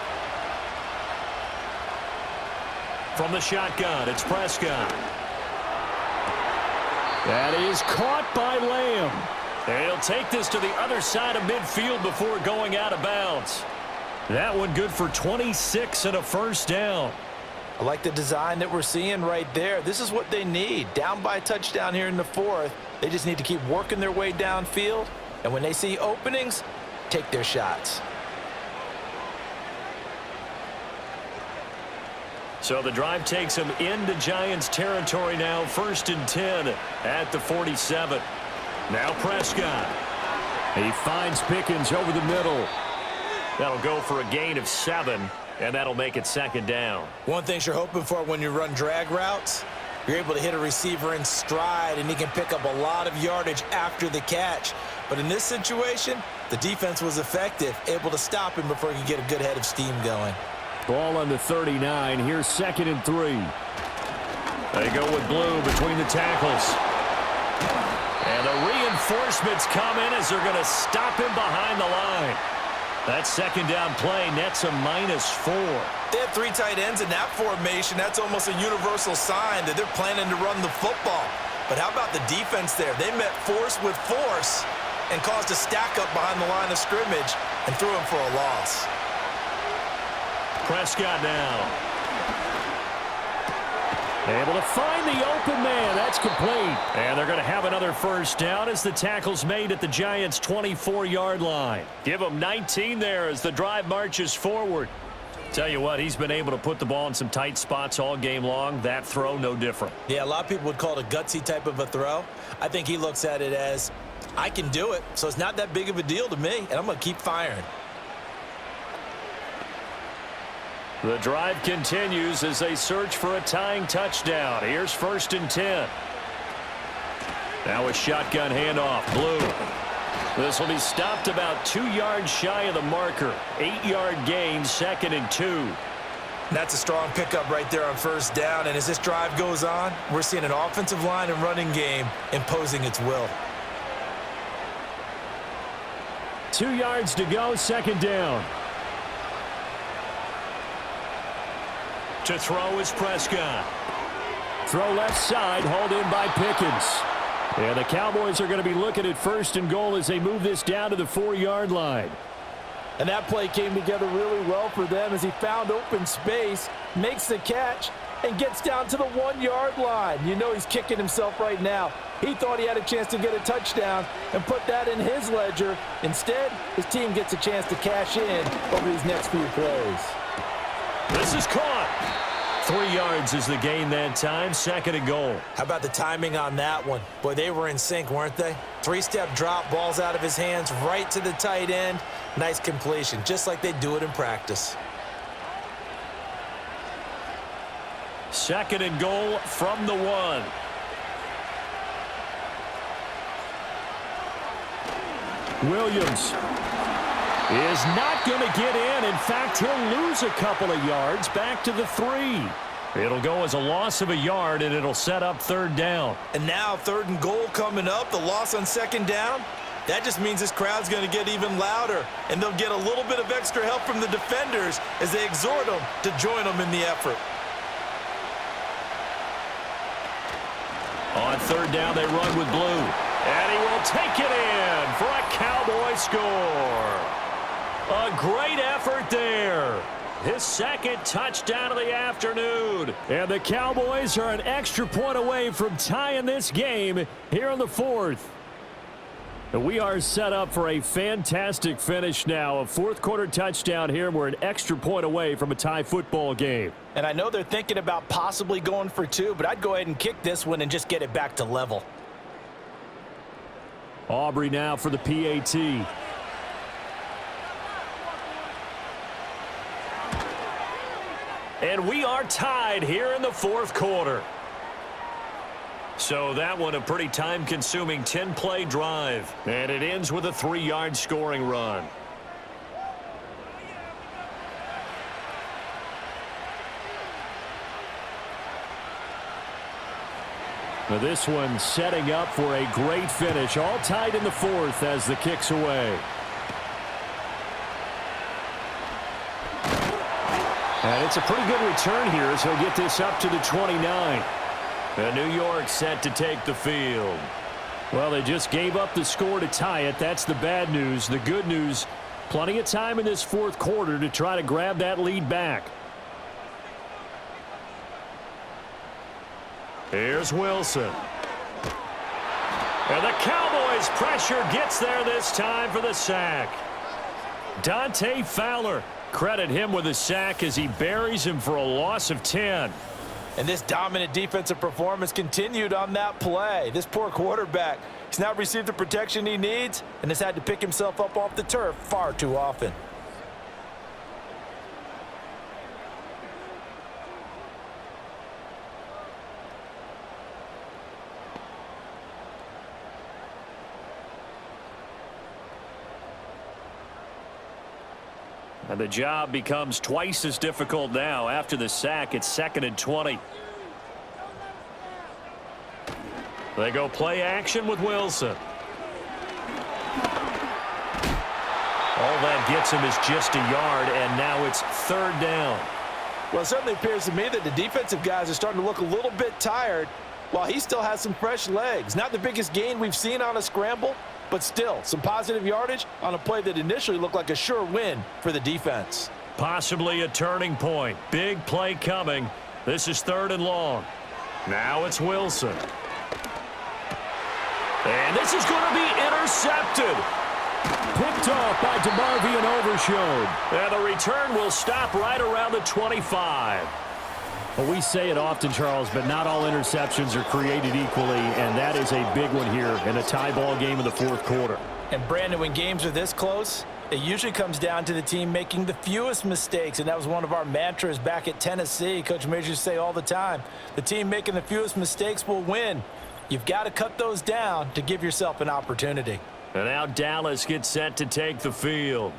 Speaker 2: From the shotgun, it's Prescott. That is caught by Lamb. And he'll take this to the other side of midfield before going out of bounds. That one good for 26 and a first down.
Speaker 3: I like the design that we're seeing right there. This is what they need. Down by a touchdown here in the 4th. They just need to keep working their way downfield. And when they see openings, take their shots.
Speaker 2: So the drive takes them into Giants territory now. 1st and 10 at the 47. Now Prescott. He finds Pickens over the middle. That'll go for a gain of 7, and that'll make it 2nd down.
Speaker 3: One thing you're hoping for when you run drag routes, you're able to hit a receiver in stride, and he can pick up a lot of yardage after the catch. But in this situation, the defense was effective, able to stop him before he could get a good head of steam going.
Speaker 2: Ball on the 39. Here's 2nd and 3. They go with Blue between the tackles. And the reinforcements come in as they're going to stop him behind the line. That 2nd down play nets a -4.
Speaker 3: They have 3 tight ends in that formation. That's almost a universal sign that they're planning to run the football. But how about the defense there? They met force with force and caused a stack up behind the line of scrimmage and threw him for a loss.
Speaker 2: Prescott now. Able to find the open man. That's complete. And they're going to have another first down as the tackle's made at the Giants' 24-yard line. Give them 19 there as the drive marches forward. Tell you what, he's been able to put the ball in some tight spots all game long. That throw, no different.
Speaker 3: Yeah, a lot of people would call it a gutsy type of a throw. I think he looks at it as, I can do it, so it's not that big of a deal to me, and I'm going to keep firing.
Speaker 2: The drive continues as they search for a tying touchdown. Here's 1st and 10. Now a shotgun handoff. Blue. This will be stopped about 2 yards shy of the marker. 8-yard gain, 2nd and 2.
Speaker 3: That's a strong pickup right there on 1st down. And as this drive goes on, we're seeing an offensive line and running game imposing its will.
Speaker 2: 2 yards to go, 2nd down. To throw is Prescott. Throw left side, hauled in by Pickens. And the Cowboys are going to be looking at 1st and goal as they move this down to the 4-yard line.
Speaker 3: And that play came together really well for them as he found open space, makes the catch, and gets down to the 1-yard line. You know he's kicking himself right now. He thought he had a chance to get a touchdown and put that in his ledger. Instead, his team gets a chance to cash in over these next few plays.
Speaker 2: This is caught. 3 yards is the gain that time, 2nd and goal.
Speaker 3: How about the timing on that one? Boy, they were in sync, weren't they? 3-step drop, ball's out of his hands, right to the tight end. Nice completion, just like they do it in practice.
Speaker 2: 2nd and goal from the 1. Williams is not going to get in. In fact, he'll lose a couple of yards back to the 3. It'll go as a loss of a yard, and it'll set up 3rd down.
Speaker 3: And now 3rd and goal coming up, the loss on 2nd down. That just means this crowd's going to get even louder, and they'll get a little bit of extra help from the defenders as they exhort them to join them in the effort.
Speaker 2: On 3rd down, they run with Blue. And he will take it in for a Cowboy score. A great effort there. His 2nd touchdown of the afternoon. And the Cowboys are an extra point away from tying this game here in the 4th. We are set up for a fantastic finish now. A 4th quarter touchdown here. We're an extra point away from a tie football game.
Speaker 3: And I know they're thinking about possibly going for 2, but I'd go ahead and kick this one and just get it back to level.
Speaker 2: Aubrey now for the PAT. And we are tied here in the 4th quarter. So that one a pretty time-consuming 10-play drive. And it ends with a 3-yard scoring run. Now this one setting up for a great finish. All tied in the 4th as the kick's away. And it's a pretty good return here as he'll get this up to the 29. And New York set to take the field. Well, they just gave up the score to tie it. That's the bad news. The good news, plenty of time in this 4th quarter to try to grab that lead back. Here's Wilson. And the Cowboys' pressure gets there this time for the sack. Dante Fowler, credit him with a sack as he buries him for a loss of 10.
Speaker 3: And this dominant defensive performance continued on that play. This poor quarterback, he's not received the protection he needs and has had to pick himself up off the turf far too often.
Speaker 2: And the job becomes twice as difficult now. After the sack, it's 2nd and 20. They go play action with Wilson. All that gets him is just a yard, and now it's 3rd down.
Speaker 3: Well, it certainly appears to me that the defensive guys are starting to look a little bit tired while he still has some fresh legs. Not the biggest gain we've seen on a scramble, but still some positive yardage on a play that initially looked like a sure win for the defense.
Speaker 2: Possibly a turning point. Big play coming. This is 3rd and long. Now it's Wilson. And this is going to be intercepted. Picked off by DeMarvin and Overshone. And the return will stop right around the 25. Well, we say it often, Charles, but not all interceptions are created equally, and that is a big one here in a tie ball game in the 4th quarter.
Speaker 3: And, Brandon, when games are this close, it usually comes down to the team making the fewest mistakes, and that was one of our mantras back at Tennessee. Coach Majors used to say all the time, the team making the fewest mistakes will win. You've got to cut those down to give yourself an opportunity.
Speaker 2: And now Dallas gets set to take the field.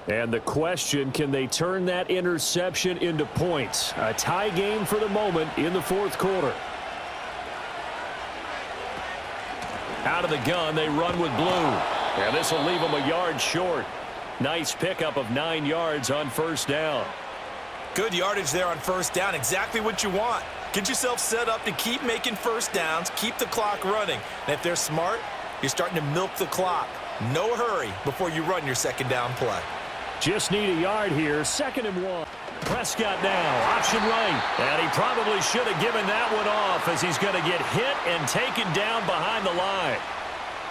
Speaker 2: And the question, can they turn that interception into points? A tie game for the moment in the 4th quarter. Out of the gun, they run with Blue. And this will leave them a yard short. Nice pickup of 9 yards on 1st down.
Speaker 3: Good yardage there on first down. Exactly what you want. Get yourself set up to keep making first downs, keep the clock running. And if they're smart, you're starting to milk the clock. No hurry before you run your second down play.
Speaker 2: Just need a yard here. 2nd and 1. Prescott now, option right. And he probably should have given that one off as he's going to get hit and taken down behind the line.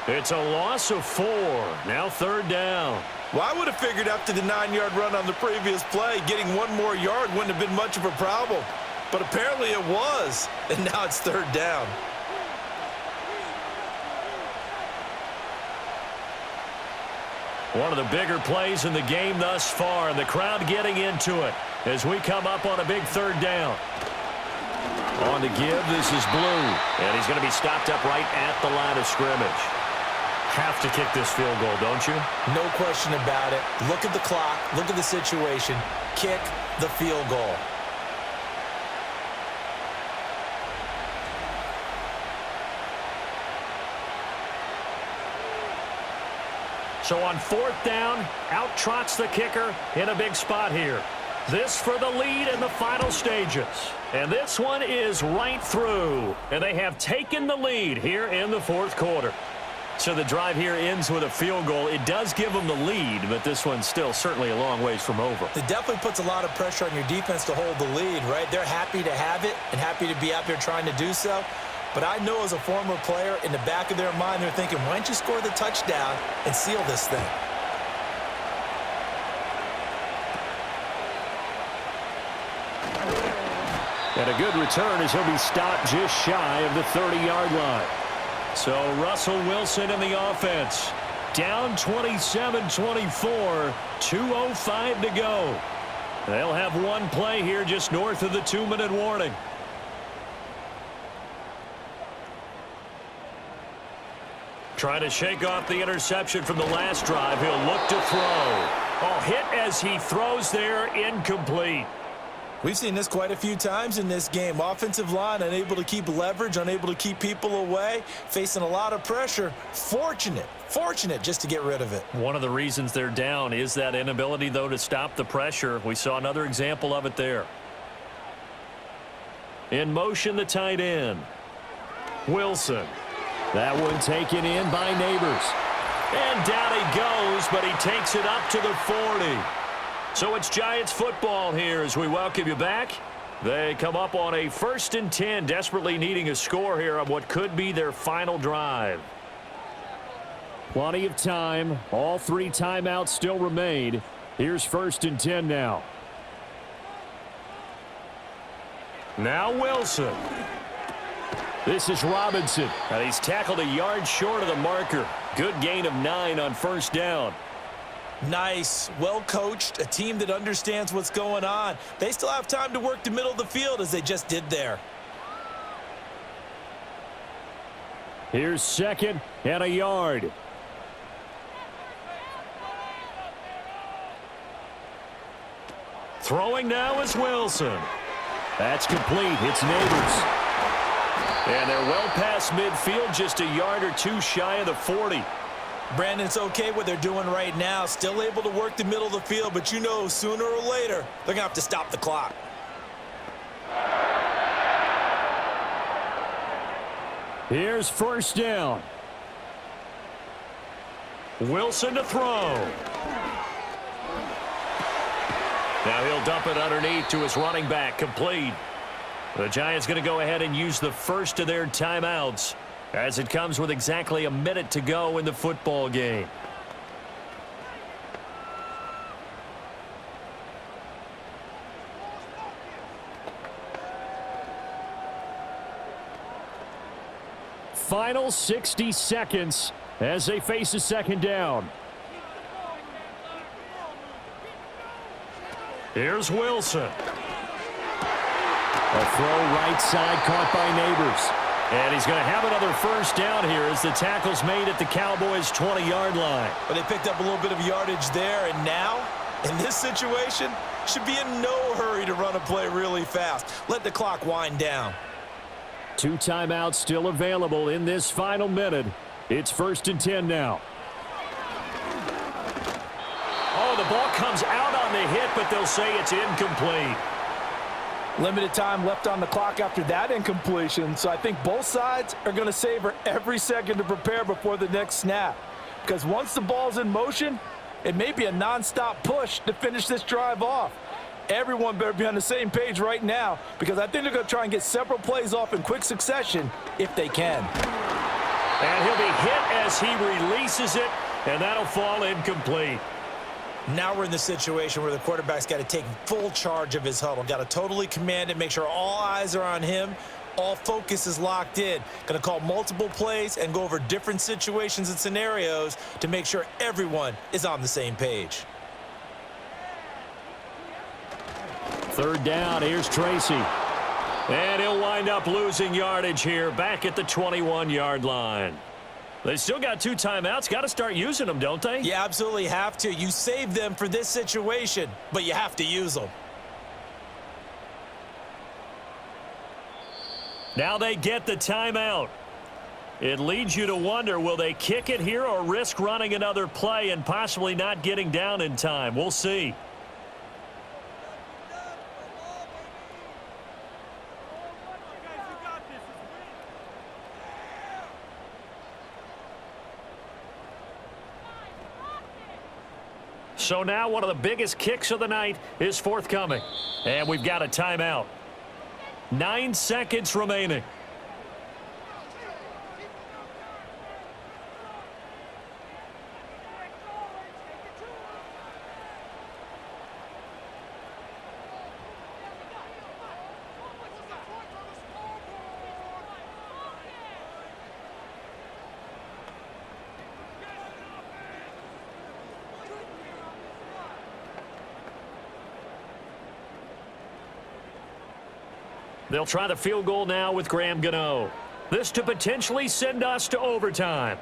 Speaker 2: It's a loss of 4. Now 3rd down.
Speaker 3: Well, I would have figured after the 9-yard run on the previous play, getting 1 more yard wouldn't have been much of a problem. But apparently it was, and now it's 3rd down.
Speaker 2: One of the bigger plays in the game thus far, and the crowd getting into it as we come up on a big 3rd down. On the give, this is Blue, and he's going to be stopped up right at the line of scrimmage. Have to kick this field goal, don't you?
Speaker 3: No question about it. Look at the clock. Look at the situation. Kick the field goal.
Speaker 2: So on 4th down, out trots the kicker in a big spot here. This for the lead in the final stages. And this one is right through. And they have taken the lead here in the 4th quarter. So the drive here ends with a field goal. It does give them the lead, but this one's still certainly a long ways from over.
Speaker 3: It definitely puts a lot of pressure on your defense to hold the lead, right? They're happy to have it and happy to be out there trying to do so. But I know as a former player, in the back of their mind, they're thinking, why don't you score the touchdown and seal this thing?
Speaker 2: And a good return as he'll be stopped just shy of the 30-yard line. So Russell Wilson in the offense. Down 27-24, 2:05 to go. They'll have one play here just north of the 2-minute warning. Trying to shake off the interception from the last drive. He'll look to throw. Oh, hit as he throws there, incomplete.
Speaker 3: We've seen this quite a few times in this game. Offensive line unable to keep leverage, unable to keep people away, facing a lot of pressure. Fortunate just to get rid of it.
Speaker 2: One of the reasons they're down is that inability, though, to stop the pressure. We saw another example of it there. In motion, the tight end. Wilson. That one taken in by Neighbors. And down he goes, but he takes it up to the 40. So it's Giants football here as we welcome you back. They come up on a 1st and 10, desperately needing a score here on what could be their final drive. Plenty of time. All 3 timeouts still remain. Here's 1st and 10 now. Now Wilson. This is Robinson. And he's tackled a yard short of the marker. Good gain of 9 on 1st down.
Speaker 3: Nice, well coached, a team that understands what's going on. They still have time to work the middle of the field as they just did there.
Speaker 2: Here's 2nd and a yard. Throwing now is Wilson. That's complete. It's Neighbors. And they're well past midfield, just a yard or 2 shy of the 40.
Speaker 3: Brandon, it's okay what they're doing right now. Still able to work the middle of the field, but you know sooner or later they're going to have to stop the clock.
Speaker 2: Here's 1st down. Wilson to throw. Now he'll dump it underneath to his running back, complete. The Giants going to go ahead and use the first of their timeouts as it comes with exactly a minute to go in the football game. Final 60 seconds as they face a 2nd down. Here's Wilson. A throw right side caught by Neighbors. And he's going to have another 1st down here as the tackle's made at the Cowboys' 20-yard line.
Speaker 3: But they picked up a little bit of yardage there, and now, in this situation, should be in no hurry to run a play really fast. Let the clock wind down.
Speaker 2: 2 timeouts still available in this final minute. It's 1st and 10 now. Oh, the ball comes out on the hit, but they'll say it's incomplete.
Speaker 3: Limited time left on the clock after that incompletion, so I think both sides are going to savor every second to prepare before the next snap. Because once the ball's in motion, it may be a non-stop push to finish this drive off. Everyone better be on the same page right now, because I think they're going to try and get several plays off in quick succession if they can.
Speaker 2: And he'll be hit as he releases it, and that'll fall incomplete.
Speaker 3: Now we're in the situation where the quarterback's got to take full charge of his huddle. Got to totally command it, make sure all eyes are on him. All focus is locked in. Going to call multiple plays and go over different situations and scenarios to make sure everyone is on the same page.
Speaker 2: Third down, here's Tracy. And he'll wind up losing yardage here back at the 21-yard line. They still got 2 timeouts. Got to start using them, don't they?
Speaker 3: You absolutely have to. You save them for this situation, but you have to use them.
Speaker 2: Now they get the timeout. It leads you to wonder, will they kick it here or risk running another play and possibly not getting down in time? We'll see. So now one of the biggest kicks of the night is forthcoming. And we've got a timeout. 9 seconds remaining. They'll try the field goal now with Graham Gano. This to potentially send us to overtime.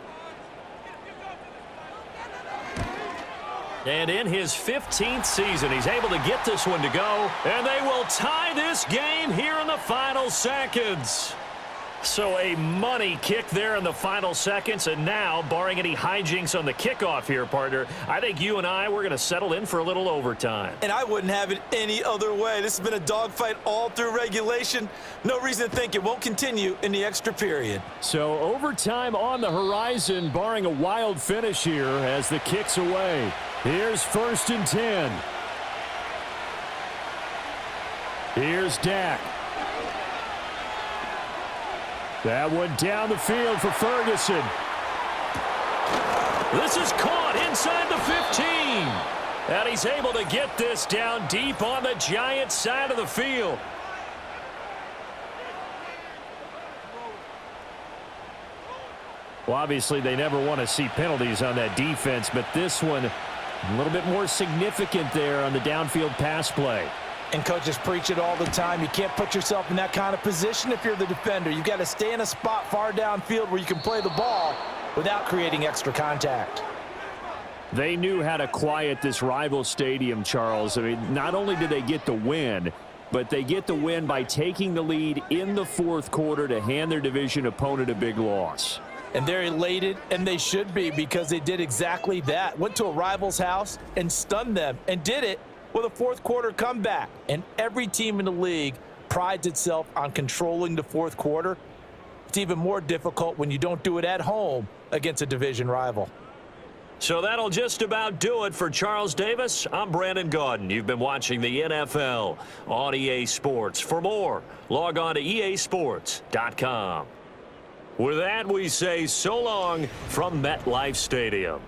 Speaker 2: And in his 15th season, he's able to get this one to go. And they will tie this game here in the final seconds. So a money kick there in the final seconds. And now, barring any hijinks on the kickoff here, partner, I think you and we're going to settle in for a little overtime.
Speaker 3: And I wouldn't have it any other way. This has been a dogfight all through regulation. No reason to think it won't continue in the extra period.
Speaker 2: So overtime on the horizon, barring a wild finish here as the kick's away. Here's 1st and 10. Here's Dak. That one down the field for Ferguson. This is caught inside the 15. And he's able to get this down deep on the Giants' side of the field. Well, obviously, they never want to see penalties on that defense, but this one a little bit more significant there on the downfield pass play.
Speaker 3: And coaches preach it all the time. You can't put yourself in that kind of position if you're the defender. You've got to stay in a spot far downfield where you can play the ball without creating extra contact.
Speaker 2: They knew how to quiet this rival stadium, Charles. I mean, not only did they get the win, but they get the win by taking the lead in the 4th quarter to hand their division opponent a big loss.
Speaker 3: And they're elated, and they should be, because they did exactly that. Went to a rival's house and stunned them, and did it with a 4th quarter comeback. And every team in the league prides itself on controlling the 4th quarter. It's even more difficult when you don't do it at home against a division rival.
Speaker 2: So that'll just about do it for Charles Davis. I'm Brandon Gaudin. You've been watching the NFL on EA Sports. For more, log on to easports.com. With that, we say so long from MetLife Stadium.